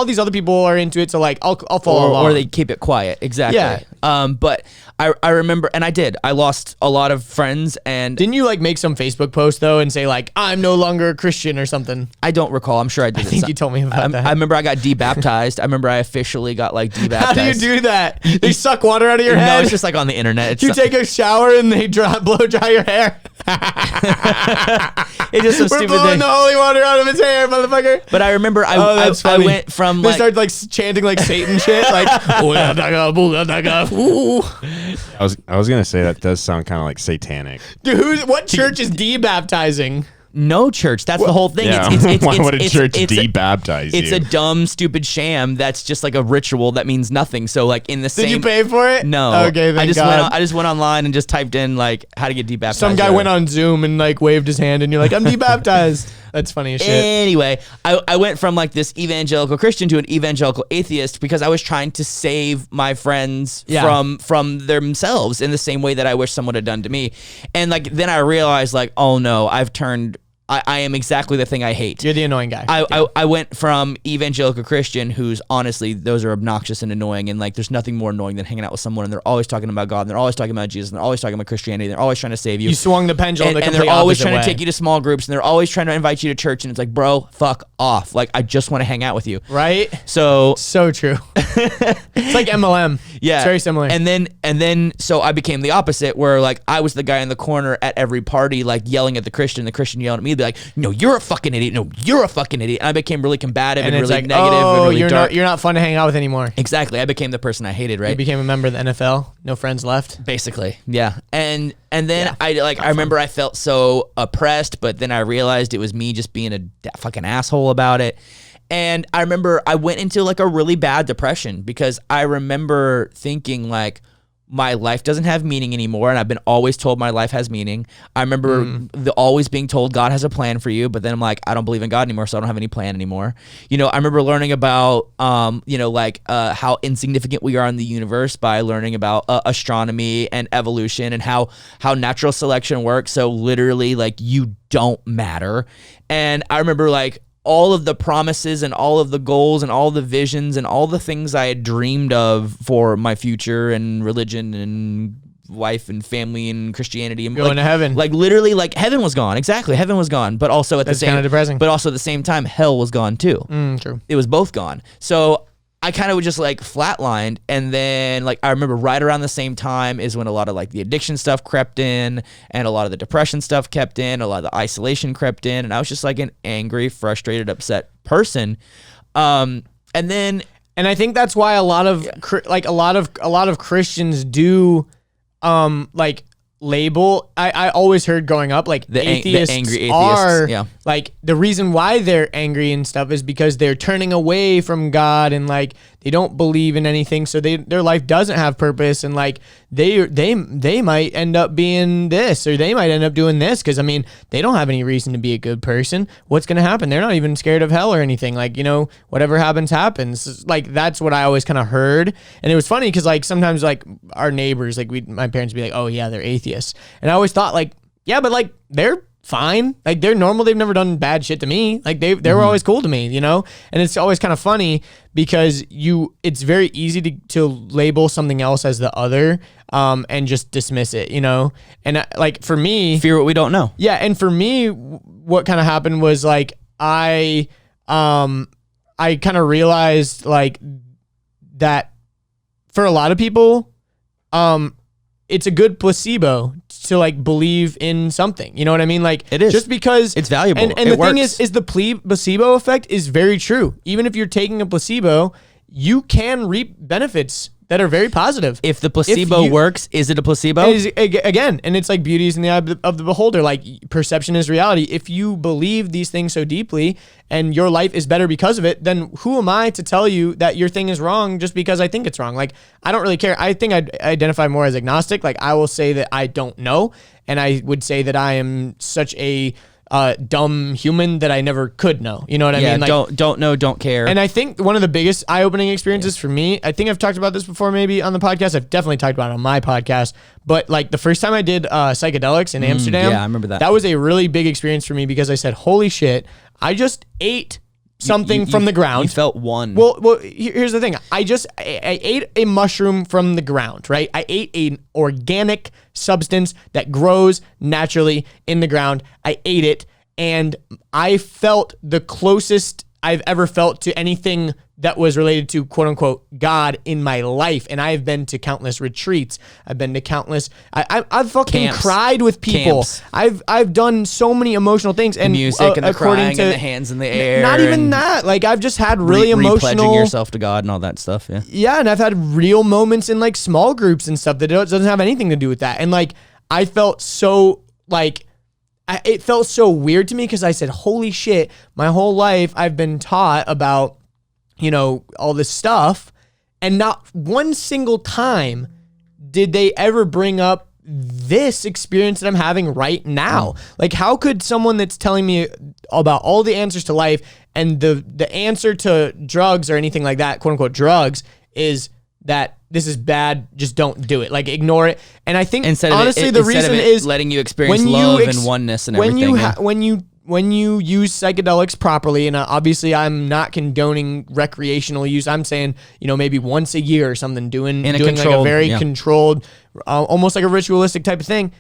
these other people are into it, so like I'll follow along. Or they keep it quiet. Exactly. Yeah. But I remember, and I did. I lost a lot of friends, and didn't you like make some Facebook post though and say like I'm no longer a Christian or something? I don't recall. I'm sure I did. I think you told me about that. I remember I got debaptized. I remember I officially got like debaptized. How do you do that? They suck water out of your head? No, it's just like on the internet. It's you take a shower and they blow dry your hair. It's just some We're stupid blowing thing. the holy water out of his hair, motherfucker. But I remember I went from they like started like chanting like Satan shit, like ooh. I was gonna say that does sound kind of like satanic. Dude, what church is debaptizing? no church. That's the whole thing. Yeah. Why would a church debaptize you? It's a dumb, stupid sham. That's just like a ritual that means nothing. So like in the same. Did you pay for it? No. Okay, thank I just God. I just went online and just typed in like how to get debaptized. Some guy went on Zoom and like waved his hand, and you're like, I'm debaptized. That's funny as shit. Anyway, I went from like this evangelical Christian to an evangelical atheist because I was trying to save my friends from themselves in the same way that I wish someone had done to me. And like then I realized like, oh no, I am exactly the thing I hate. You're the annoying guy. I went from evangelical Christian, who's honestly, those are obnoxious and annoying, and like there's nothing more annoying than hanging out with someone and they're always talking about God, and they're always talking about Jesus, and they're always talking about Christianity, and they're always trying to save you. You swung the pendulum and they're always trying to take you to small groups, and they're always trying to invite you to church, and it's like, bro, fuck off. Like, I just want to hang out with you. Right? So true. It's like MLM. Yeah. It's very similar. And then so I became the opposite, where like I was the guy in the corner at every party, like yelling at the Christian yelling at me, be like, no, you're a fucking idiot. No, you're a fucking idiot. And I became really combative and really like, negative and really dark. you're not fun to hang out with anymore. Exactly. I became the person I hated, right? You became a member of the NFL. No friends left. Basically. Yeah. And then I remember I felt so oppressed, but then I realized it was me just being a fucking asshole about it. And I remember I went into like a really bad depression because I remember thinking like, my life doesn't have meaning anymore, and I've been always told my life has meaning. I remember always being told God has a plan for you, but then I'm like, I don't believe in God anymore, so I don't have any plan anymore. You know, I remember learning about, how insignificant we are in the universe by learning about astronomy and evolution and how natural selection works. So literally, like, you don't matter. And I remember like, all of the promises and all of the goals and all the visions and all the things I had dreamed of for my future and religion and wife and family and Christianity and going to heaven. Like literally, like heaven was gone. Exactly, heaven was gone. But also at That's the same, kind of depressing. But also at the same time, hell was gone too. True. It was both gone. So I kind of just like flatlined, and then like I remember right around the same time is when a lot of like the addiction stuff crept in, and a lot of the depression stuff kept in, a lot of the isolation crept in, and I was just like an angry, frustrated, upset person. And I think that's why a lot of Christians do like label. I always heard growing up like the atheists, angry atheists are like the reason why they're angry and stuff is because they're turning away from God and like they don't believe in anything, so their life doesn't have purpose, and like they might end up being this or they might end up doing this because I mean they don't have any reason to be a good person. What's gonna happen? They're not even scared of hell or anything. Like, you know, whatever happens. Like that's what I always kind of heard, and it was funny because like sometimes like our neighbors, like my parents would be like, oh yeah, they're atheists, and I always thought like, yeah, but like they're fine, like they're normal, they've never done bad shit to me, like they were always cool to me, you know. And it's always kind of funny because it's very easy to label something else as the other and just dismiss it, you know. And like for me, fear what we don't know. Yeah, and for me what kind of happened was like I kind of realized like that for a lot of people it's a good placebo to like believe in something. You know what I mean? Like it is just because it's valuable. And the thing is the placebo effect is very true. Even if you're taking a placebo, you can reap benefits that are very positive. If the placebo works, is it a placebo? Again, and it's like beauty is in the eye of the beholder. Like perception is reality. If you believe these things so deeply and your life is better because of it, then who am I to tell you that your thing is wrong just because I think it's wrong? Like, I don't really care. I think I identify more as agnostic. Like, I will say that I don't know, and I would say that I am such a dumb human that I never could know. You know what I mean? Like, don't know, don't care. And I think one of the biggest eye-opening experiences for me, I think I've talked about this before maybe on the podcast. I've definitely talked about it on my podcast. But like the first time I did psychedelics in Amsterdam, yeah, I remember that. That was a really big experience for me because I said, holy shit, I just ate something from the ground. You felt one. Well, here's the thing. I ate a mushroom from the ground, right? I ate an organic substance that grows naturally in the ground. I ate it, and I felt the closest I've ever felt to anything that was related to quote unquote God in my life. And I've been to countless retreats. I've been to countless, I've fucking cried with people. Camps. I've done so many emotional things. And the music and the crying and the hands in the air. Not even that. Like I've just had really emotional. Pledging yourself to God and all that stuff. Yeah. Yeah. And I've had real moments in like small groups and stuff that doesn't have anything to do with that. And like, I felt so like, it felt so weird to me because I said, holy shit, my whole life I've been taught about, you know, all this stuff. And not one single time did they ever bring up this experience that I'm having right now. Like, how could someone that's telling me about all the answers to life and the answer to drugs or anything like that, quote unquote drugs, is that this is bad, just don't do it. Like, ignore it. And I think, honestly, the reason is letting you experience love and oneness and everything. When you use psychedelics properly, and obviously I'm not condoning recreational use. I'm saying, you know, maybe once a year or something, doing like a very controlled, almost like a ritualistic type of thing.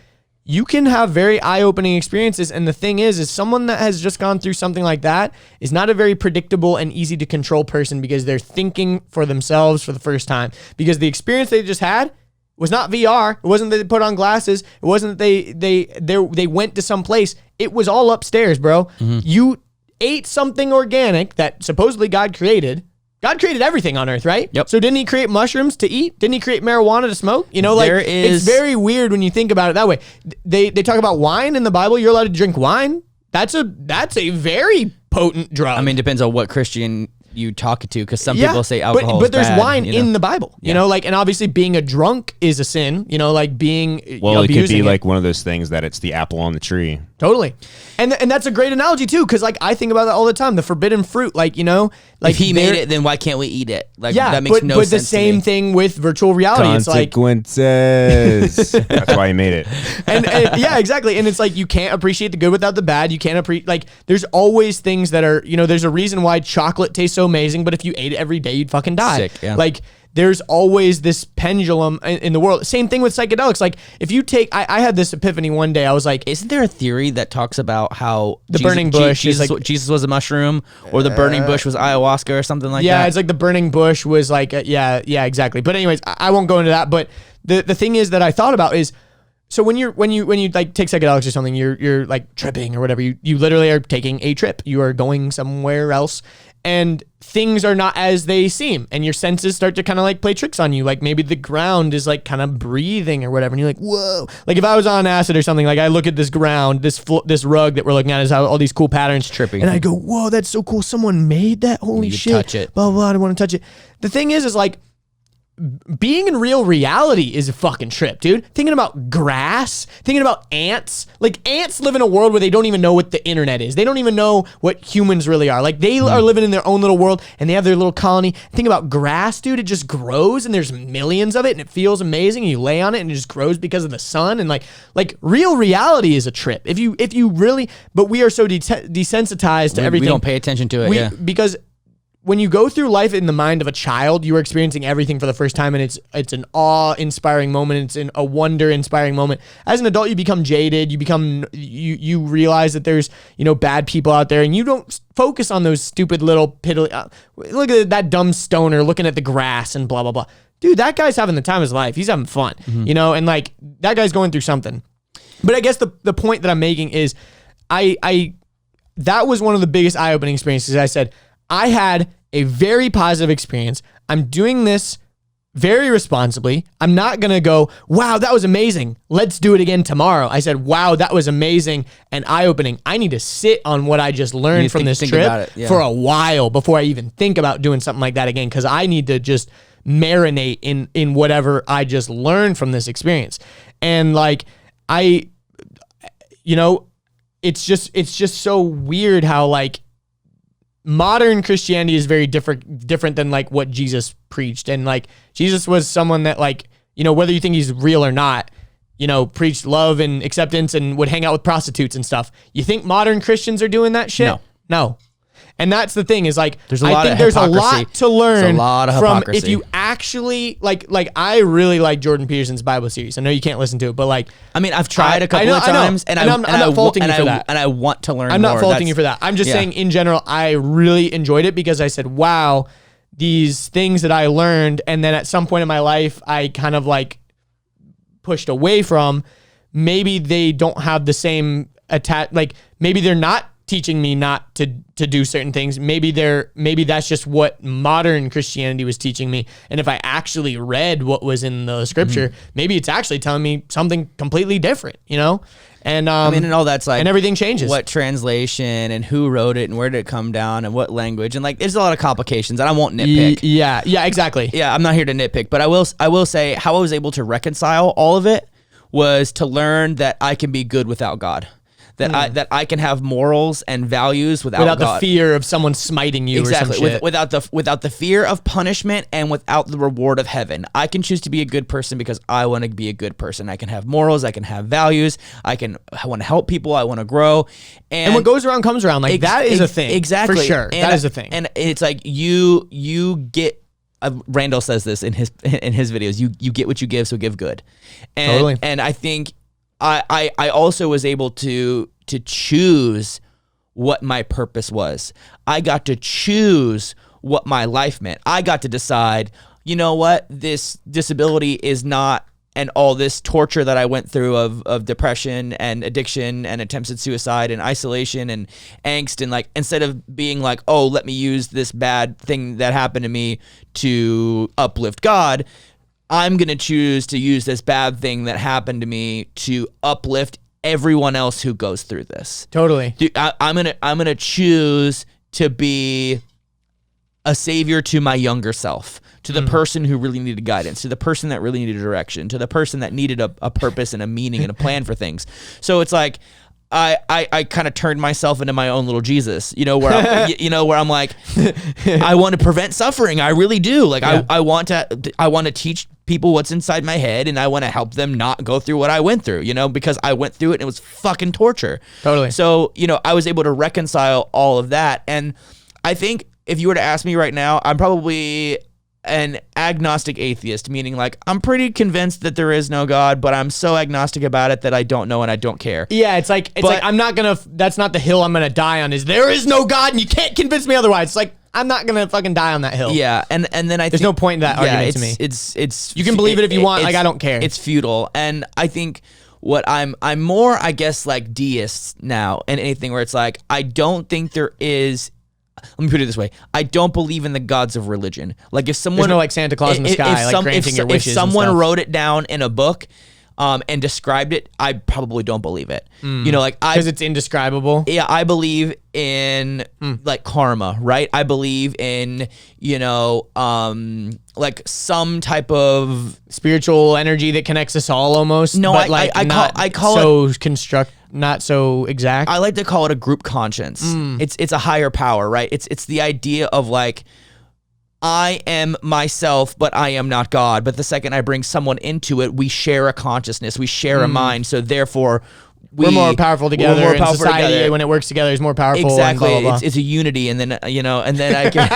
You can have very eye-opening experiences. And the thing is someone that has just gone through something like that is not a very predictable and easy to control person because they're thinking for themselves for the first time. Because the experience they just had was not VR. It wasn't that they put on glasses. It wasn't that they went to some place. It was all upstairs, bro. Mm-hmm. You ate something organic that supposedly God created. God created everything on earth, right? Yep. So didn't he create mushrooms to eat? Didn't he create marijuana to smoke? You know, like it's very weird when you think about it that way. They talk about wine in the Bible. You're allowed to drink wine. That's a very potent drug. I mean, depends on what Christian you talk to, because some people say alcohol but there's bad, wine in the Bible, you know, like, and obviously being a drunk is a sin, you know, like being, it could be like one of those things that it's the apple on the tree. Totally. And that's a great analogy too, because like I think about that all the time, the forbidden fruit, like, you know, like if he made it, then why can't we eat it? Like, that makes no sense. But the same thing with virtual reality. Consequences. It's like, that's why he made it. And yeah, exactly. And it's like, you can't appreciate the good without the bad. You can't appreciate, like, there's always things that are, you know, there's a reason why chocolate tastes so amazing, but if you ate it every day, you'd fucking die. Sick, yeah. Like, there's always this pendulum in the world. Same thing with psychedelics. Like, if you take, I had this epiphany one day. I was like, isn't there a theory that talks about how the burning bush Jesus was a mushroom, or the burning bush was ayahuasca or something like that? Yeah, it's like the burning bush was like, yeah, exactly. But anyways, I won't go into that. But the thing is that I thought about is, so when you like take psychedelics or something, you're like tripping or whatever. You literally are taking a trip. You are going somewhere else. And things are not as they seem, and your senses start to kind of like play tricks on you. Like maybe the ground is like kind of breathing or whatever, and you're like, whoa. Like if I was on acid or something, like I look at this ground, this rug that we're looking at is how all these cool patterns, tripping, and I go, whoa, that's so cool. Someone made that. Holy shit! Touch it. Blah blah. I don't want to touch it. The thing is like, being in real reality is a fucking trip, dude. Thinking about grass, thinking about ants. Like, ants live in a world where they don't even know what the internet is. They don't even know what humans really are. Like, they are living in their own little world, and they have their little colony. Think about grass, dude. It just grows, and there's millions of it, and it feels amazing. And you lay on it, and it just grows because of the sun. And like real reality is a trip. If you really, but we are so desensitized to everything. We don't pay attention to it. Because when you go through life in the mind of a child, you are experiencing everything for the first time, and it's an awe-inspiring moment. It's a wonder-inspiring moment. As an adult, you become jaded. You realize that there's, you know, bad people out there, and you don't focus on those stupid little piddly. Look at that dumb stoner looking at the grass and blah blah blah. Dude, that guy's having the time of his life. He's having fun, you know, and like that guy's going through something. But I guess the point that I'm making is, that was one of the biggest eye-opening experiences. I said, I had a very positive experience. I'm doing this very responsibly. I'm not going to go, wow, that was amazing. Let's do it again tomorrow. I said, wow, that was amazing and eye-opening. I need to sit on what I just learned from this trip for a while before I even think about doing something like that again, because I need to just marinate in whatever I just learned from this experience. And like, you know, it's just so weird how like modern Christianity is very different than like what Jesus preached. And like Jesus was someone that like, you know, whether you think he's real or not, you know, preached love and acceptance and would hang out with prostitutes and stuff. You think modern Christians are doing that shit? No. And that's the thing is like, there's a lot to learn from if you actually like I really like Jordan Peterson's Bible series. I know you can't listen to it, but like, I mean, I've tried a couple of times and I'm not faulting you for that. And I want to learn more. I'm not faulting you for that. I'm just saying in general, I really enjoyed it because I said, wow, these things that I learned. And then at some point in my life, I kind of like pushed away from, maybe they don't have the same like maybe they're not teaching me not to do certain things. Maybe that's just what modern Christianity was teaching me. And if I actually read what was in the scripture, maybe it's actually telling me something completely different, you know? And I mean, and all that's like, and everything changes. What translation and who wrote it and where did it come down and what language and like, there's a lot of complications and I won't nitpick. Yeah, exactly. Yeah, I'm not here to nitpick, but I will say how I was able to reconcile all of it was to learn that I can be good without God. That I can have morals and values without God. The fear of someone smiting you or some shit. Without the fear of punishment and without the reward of heaven. I can choose to be a good person because I want to be a good person. I can have morals. I can have values. I want to help people. I want to grow. And what goes around comes around. Like that is a thing. Exactly. For sure. That is a thing. And it's like you get. Randall says this in his videos. You get what you give, so give good. And, totally. And I think I also was able to choose what my purpose was. I got to choose what my life meant. I got to decide, you know what, this disability is not, and all this torture that I went through of depression and addiction and attempts at suicide and isolation and angst, and like, instead of being like, oh, let me use this bad thing that happened to me to uplift God, I'm going to choose to use this bad thing that happened to me to uplift everyone else who goes through this. Totally. Dude, I'm gonna choose to be a savior to my younger self, to the person who really needed guidance, to the person that really needed direction, to the person that needed a purpose and a meaning and a plan for things. So it's like, I kind of turned myself into my own little Jesus, you know, where I'm like, I want to prevent suffering. I really do. Like, yeah. I want to teach people what's inside my head, and I want to help them not go through what I went through, you know, because I went through it and it was fucking torture. Totally. So, you know, I was able to reconcile all of that. And I think if you were to ask me right now, I'm probably an agnostic atheist, meaning like I'm pretty convinced that there is no God, but I'm so agnostic about it that I don't know and I don't care. Yeah, it's like I'm not gonna. That's not the hill I'm gonna die on. Is there is no God and you can't convince me otherwise. It's like I'm not gonna fucking die on that hill. Yeah, and then there's no point in that argument to me. It's you can believe it if you want. Like I don't care. It's futile, and I think what I'm more, I guess, like deist now and anything where it's like I don't think there is. Let me put it this way. I don't believe in the gods of religion. Like if someone... There's no like Santa Claus in the sky, like granting your wishes. If someone wrote it down in a book and described it, I probably don't believe it. You know, like because it's indescribable. Yeah, I believe in like karma, right? I believe in, you know, like some type of spiritual energy that connects us all almost. No, but I call so it not so exact. I like to call it a group conscience. It's a higher power, right? It's the idea of like, I am myself, but I am not God. But the second I bring someone into it, we share a consciousness, we share a mind. So therefore, we're more powerful together. We're more powerful society together. When it works together, is more powerful. Exactly, and blah, blah, blah. It's a unity, and then you know, and then I can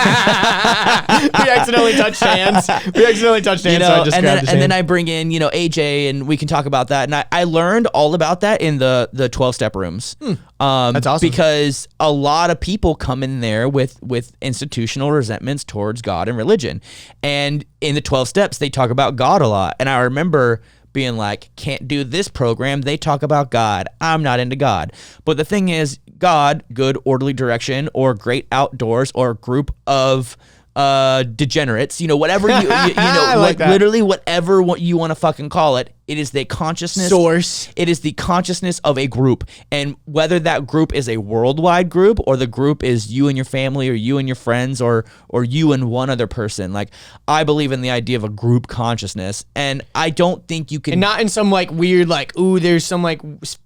we accidentally touched hands. So I described and then I bring in, you know, AJ, and we can talk about that. And I learned all about that in the 12-step rooms. That's awesome, because a lot of people come in there with institutional resentments towards God and religion, and in the 12 steps they talk about God a lot. And I remember being like, can't do this program, they talk about God. I'm not into God. But the thing is, God, good orderly direction, or great outdoors, or group of degenerates, you know, whatever you know, like literally whatever you want to fucking call it, It is the consciousness source. It is the consciousness of a group, and whether that group is a worldwide group or the group is you and your family or you and your friends or you and one other person. Like, I believe in the idea of a group consciousness, and I don't think you can, and not in some like weird like, ooh, there's some like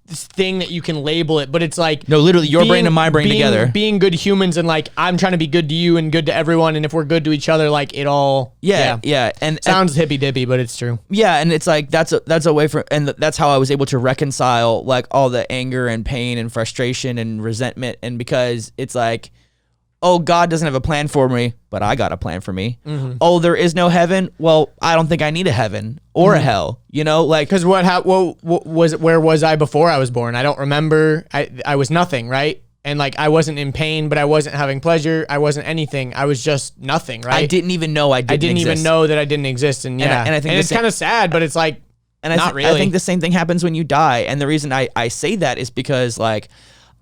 thing that you can label it, but it's like, no, literally your brain and my brain together, being good humans, and like I'm trying to be good to you and good to everyone, and if we're good to each other, like it all and sounds hippy dippy, but it's true. Yeah, and it's like that's a way for, and that's how I was able to reconcile like all the anger and pain and frustration and resentment, and because it's like, oh, God doesn't have a plan for me, but I got a plan for me. Mm-hmm. Oh, there is no heaven. Well, I don't think I need a heaven or a hell, you know, like, because where was I before I was born? I don't remember. I was nothing, right? And like I wasn't in pain, but I wasn't having pleasure. I wasn't anything. I was just nothing, right? I didn't even know I didn't even know that I didn't exist. And yeah, and I think it's kind of sad, but it's like, not really. I think the same thing happens when you die. And the reason I say that is because like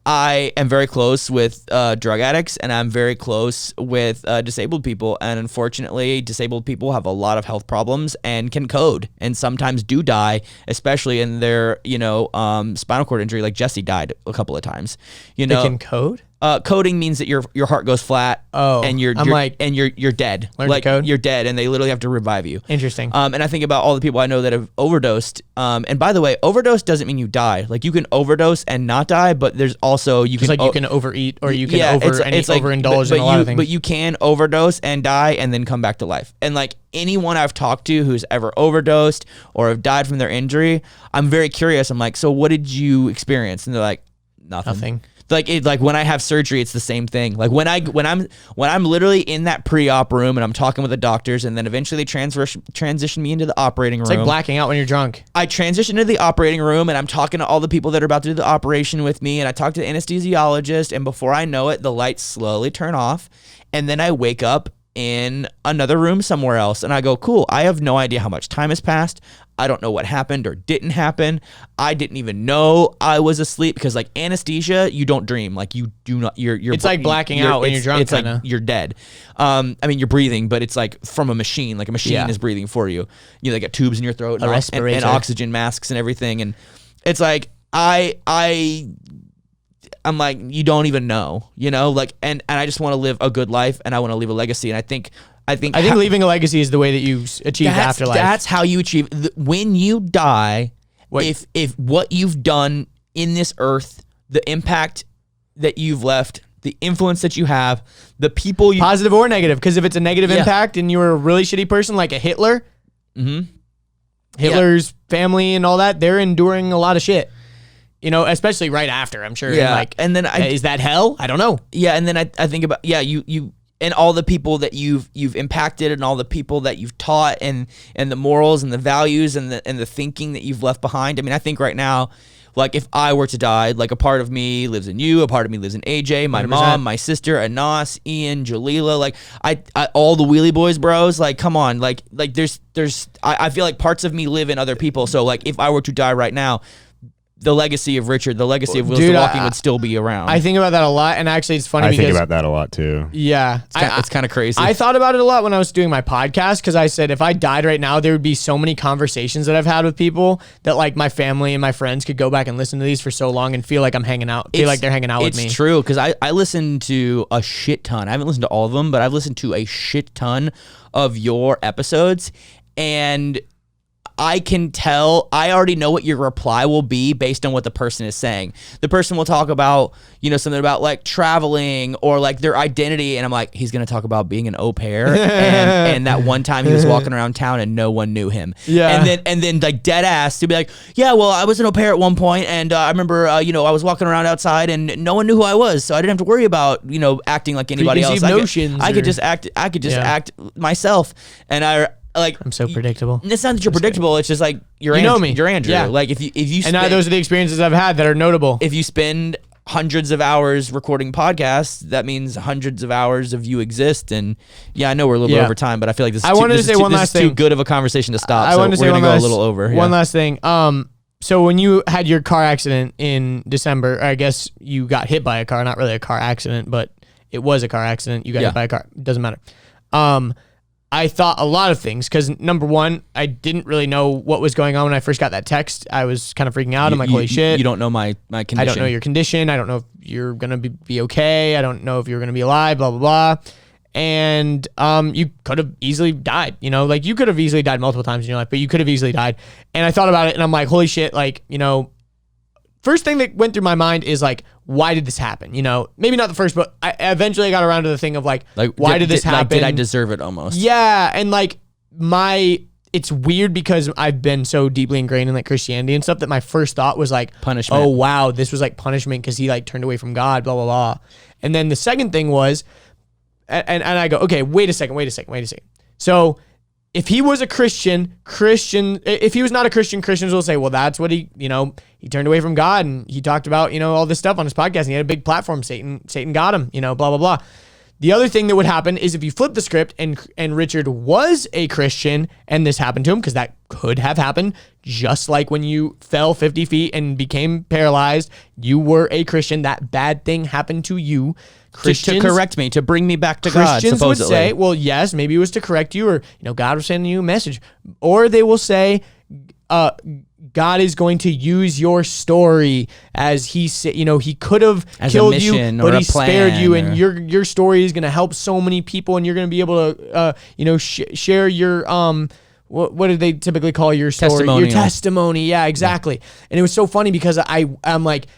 I am very close with drug addicts, and I'm very close with disabled people. And unfortunately, disabled people have a lot of health problems and can code, and sometimes do die, especially in their, spinal cord injury. Like Jesse died a couple of times. They can code? Coding means that your heart goes flat. And you're dead. Like code? You're dead, and they literally have to revive you. Interesting. And I think about all the people I know that have overdosed. And by the way, overdose doesn't mean you die. Like you can overdose and not die, but there's also you can overeat, or you can overindulge in a lot of things. But you can overdose and die and then come back to life. And like anyone I've talked to who's ever overdosed or have died from their injury, I'm very curious. I'm like, so what did you experience? And they're like, nothing. Like when I have surgery, it's the same thing. Like when I'm literally in that pre-op room and I'm talking with the doctors, and then eventually they transition me into the operating room. It's like blacking out when you're drunk. I transition into the operating room and I'm talking to all the people that are about to do the operation with me, and I talk to the anesthesiologist, and before I know it, the lights slowly turn off, and then I wake up in another room somewhere else, and I go, cool, I have no idea how much time has passed. I don't know what happened or didn't happen. I didn't even know I was asleep, because like anesthesia, you don't dream. Like you do not, it's like blacking out when you're drunk. It's like you're dead. I mean, you're breathing, but it's like from a machine. Like a machine is breathing for you. You know, they got tubes in your throat and oxygen masks and everything. And it's like, I'm like, you don't even know, like, and I just want to live a good life, and I want to leave a legacy. And I think leaving a legacy is the way that you achieve afterlife. That's how you achieve. When you die, if what you've done in this earth, the impact that you've left, the influence that you have, the people you... Positive or negative, because if it's a negative impact and you were a really shitty person like a Hitler, Hitler's family and all that, they're enduring a lot of shit. Especially right after, I'm sure. Yeah. And then is that hell? I don't know. Yeah. And then I think about, you and all the people that you've impacted, and all the people that you've taught, and the morals and the values and the thinking that you've left behind. I mean, I think right now, like if I were to die, like a part of me lives in you, a part of me lives in AJ, my 100%. Mom, my sister, Anas, Ian, Jalila, like I all the Wheelie Boys bros, like come on, like there's I feel like parts of me live in other people. So like if I were to die right now, the legacy of Richard, the legacy of Wheels to Walking would still be around. I think about that a lot, and actually it's funny because... I think about that a lot too. Yeah. It's kind of crazy. I thought about it a lot when I was doing my podcast, because I said if I died right now, there would be so many conversations that I've had with people that like my family and my friends could go back and listen to these for so long and feel like I'm hanging out, feel like they're hanging out with me. It's true, because I listen to a shit ton. I haven't listened to all of them, but I've listened to a shit ton of your episodes, and... I can tell, I already know what your reply will be based on what the person is saying. The person will talk about, something about like traveling or like their identity. And I'm like, he's going to talk about being an au pair. and that one time he was walking around town and no one knew him. Yeah. And then like dead ass to be like, yeah, well, I was an au pair at one point, and I remember, I was walking around outside and no one knew who I was. So I didn't have to worry about, acting like anybody else. I could just act myself. And I'm so predictable. It's not that you're predictable. It's just like you're me. You're Andrew. Yeah. Like if you and those are the experiences I've had that are notable. If you spend hundreds of hours recording podcasts, that means hundreds of hours of you exist. And yeah, I know we're a little bit over time, but I feel like this is too good of a conversation to stop. I wanted to say we're gonna go a little over. One last thing. So when you had your car accident in December, I guess you got hit by a car. Not really a car accident, but it was a car accident. You got hit by a car. It doesn't matter. I thought a lot of things because number one, I didn't really know what was going on when I first got that text. I was kind of freaking out. I'm like, holy shit. You don't know my condition. I don't know your condition. I don't know if you're going to be okay. I don't know if you're going to be alive, blah, blah, blah. And you could have easily died, you know, like you could have easily died multiple times in your life, but you could have easily died. And I thought about it and I'm like, holy shit, like, you know, first thing that went through my mind is like, why did this happen? You know, maybe not the first, but I eventually got around to the thing of like why did this happen? Like, did I deserve it almost? Yeah. And like it's weird because I've been so deeply ingrained in like Christianity and stuff that my first thought was like, punishment. Oh, wow, this was like punishment because he like turned away from God, blah, blah, blah. And then the second thing was, and I go, okay, wait a second. So if he was a Christian, if he was not a Christian, Christians will say, well, that's what he turned away from God and he talked about, you know, all this stuff on his podcast and he had a big platform. Satan got him, you know, blah, blah, blah. The other thing that would happen is if you flip the script and Richard was a Christian and this happened to him, because that could have happened, just like when you fell 50 feet and became paralyzed, you were a Christian, that bad thing happened to you. Christians, to correct me, to bring me back to God, Christians supposedly. would say, well, yes, maybe it was to correct you, or, you know, God was sending you a message. Or they will say, God is going to use your story as he said, you know, he could have killed you, but he spared you, and your story is going to help so many people, and you're going to be able to, you know, share your, what do they typically call your story? Your testimony. Yeah, exactly. Yeah. And it was so funny because I'm like,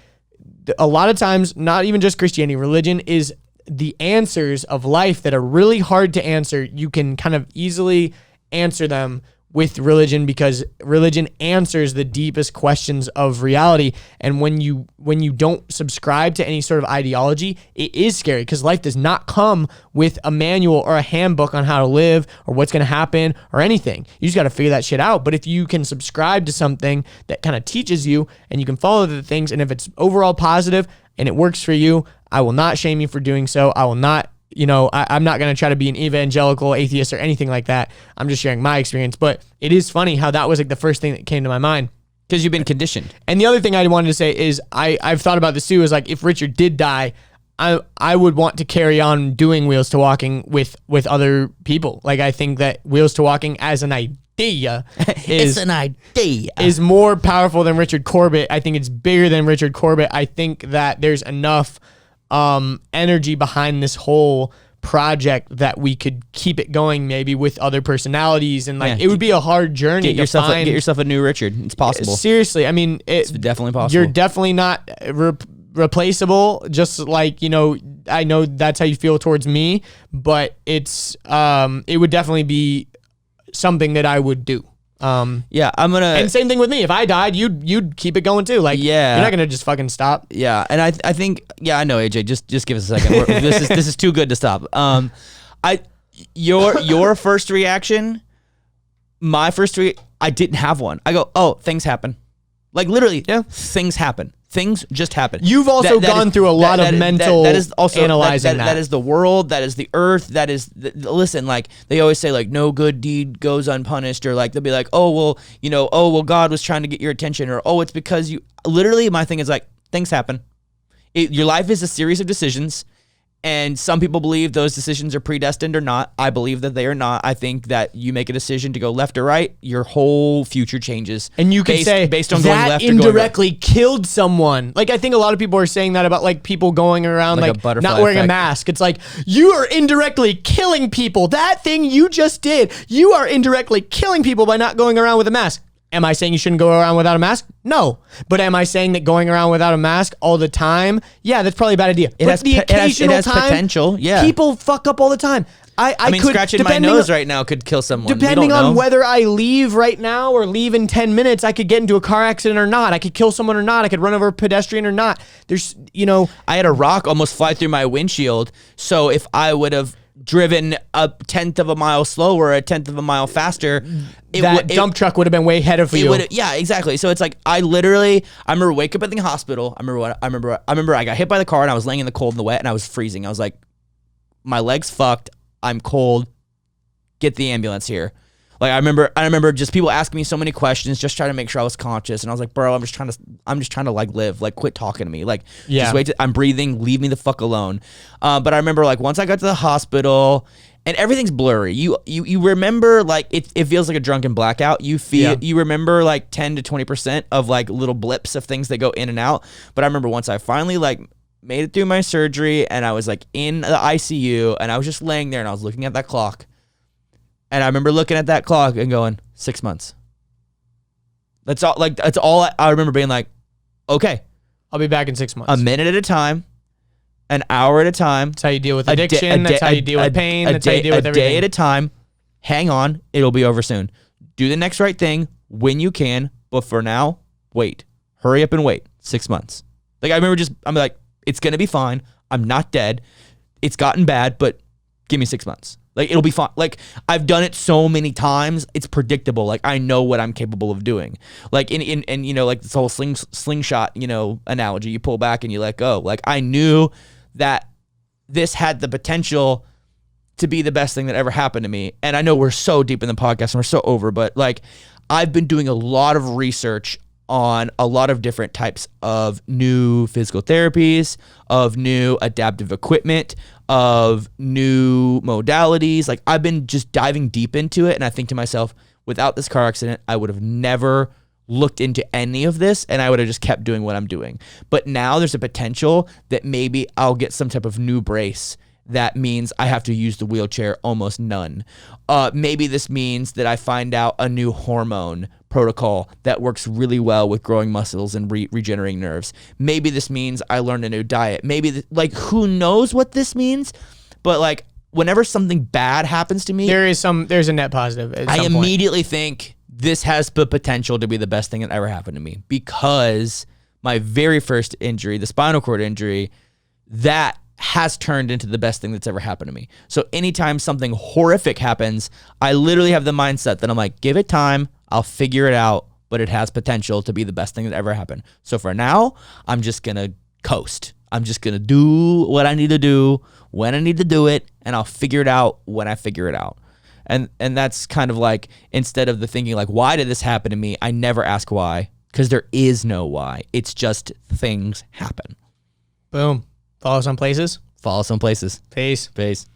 a lot of times, not even just Christianity, religion is the answers of life that are really hard to answer. You can kind of easily answer them with religion because religion answers the deepest questions of reality. And when you don't subscribe to any sort of ideology, it is scary because life does not come with a manual or a handbook on how to live or what's going to happen or anything. You just got to figure that shit out. But if you can subscribe to something that kind of teaches you and you can follow the things, and if it's overall positive and it works for you, I will not shame you for doing so. I will not, you know, I'm not going to try to be an evangelical atheist or anything like that. I'm just sharing my experience. But it is funny how that was like the first thing that came to my mind. Because you've been conditioned. And the other thing I wanted to say is I've thought about this too, is like if Richard did die, I would want to carry on doing Wheels to Walking with other people. Like I think that Wheels to Walking as an idea is more powerful than Richard Corbett. I think it's bigger than Richard Corbett. I think that there's enough energy behind this whole project that we could keep it going maybe with other personalities, and like it would be a hard journey get yourself a new Richard. It's possible. Seriously, I mean it's definitely possible. You're definitely not replaceable, just like, you know, I know that's how you feel towards me, but it's it would definitely be something that I would do. Yeah, I'm gonna. And same thing with me. If I died, you'd keep it going too. Like, yeah, you're not gonna just fucking stop. Yeah, and I think, yeah, I know, AJ. Just give us a second. This is too good to stop. Your first reaction, my first I didn't have one. I go, oh, things happen. Like literally, yeah, things happen. Things just happen. You've also gone through a lot of mental that is also analyzing that is the world, that is the earth, that is listen, like they always say, like no good deed goes unpunished, or like they'll be like, oh well, you know, oh well, God was trying to get your attention, or oh, it's because you. Literally, my thing is like things happen. Your life is a series of decisions. And some people believe those decisions are predestined or not. I believe that they are not. I think that you make a decision to go left or right, your whole future changes. And you can say based on going left or going right. Indirectly killed someone. Like I think a lot of people are saying that about like people going around like not wearing a mask. It's like you are indirectly killing people. That thing you just did, you are indirectly killing people by not going around with a mask. Am I saying you shouldn't go around without a mask? No. But am I saying that going around without a mask all the time? Yeah, that's probably a bad idea. It has potential. Yeah. People fuck up all the time. I mean, scratching my nose right now could kill someone. Depending on whether I leave right now or leave in 10 minutes, I could get into a car accident or not. I could kill someone or not. I could run over a pedestrian or not. There's, you know. I had a rock almost fly through my windshield. So if I would have driven a 1/10 of a mile slower, a 1/10 of a mile faster, that dump truck would have been way ahead of you. Yeah, exactly. So it's like I remember waking up in the hospital. I remember I got hit by the car and I was laying in the cold and the wet and I was freezing. I was like, my leg's fucked. I'm cold. Get the ambulance here. Like I remember just people asking me so many questions, just trying to make sure I was conscious. And I was like, bro, I'm just trying to like live. Like quit talking to me. Like just wait. I'm breathing. Leave me the fuck alone. But I remember like once I got to the hospital and everything's blurry. You remember like it feels like a drunken blackout. You remember like 10 to 20% of like little blips of things that go in and out. But I remember once I finally like made it through my surgery and I was like in the ICU and I was just laying there and I was looking at that clock. And I remember looking at that clock and going, 6 months. That's all I remember being like, okay. I'll be back in 6 months. A minute at a time, an hour at a time. That's how you deal with addiction. That's how you deal with pain. That's how you deal with everything. A day at a time. Hang on. It'll be over soon. Do the next right thing when you can. But for now, wait. Hurry up and wait. 6 months. Like I remember I'm like, it's going to be fine. I'm not dead. It's gotten bad, but give me 6 months. Like it'll be fine. Like I've done it so many times. It's predictable. Like I know what I'm capable of doing. Like in you know, like this whole slingshot, you know, analogy, you pull back and you let go. Like I knew that this had the potential to be the best thing that ever happened to me. And I know we're so deep in the podcast and we're so over, but like I've been doing a lot of research on a lot of different types of new physical therapies, of new adaptive equipment, of new modalities. Like I've been just diving deep into it. And I think to myself, without this car accident, I would have never looked into any of this and I would have just kept doing what I'm doing. But now there's a potential that maybe I'll get some type of new brace. That means I have to use the wheelchair almost none. Maybe this means that I find out a new hormone protocol that works really well with growing muscles and regenerating nerves. Maybe this means I learned a new diet. Maybe like who knows what this means? But like whenever something bad happens to me, there's a net positive. I immediately think this has the potential to be the best thing that ever happened to me because my very first injury, the spinal cord injury, that has turned into the best thing that's ever happened to me. So anytime something horrific happens, I literally have the mindset that I'm like, give it time, I'll figure it out, but it has potential to be the best thing that ever happened. So for now, I'm just going to coast. I'm just going to do what I need to do when I need to do it, and I'll figure it out when I figure it out. And that's kind of like, instead of the thinking like, why did this happen to me? I never ask why, because there is no why. It's just things happen. Boom. Follow us on places. Follow us on places. Peace. Peace.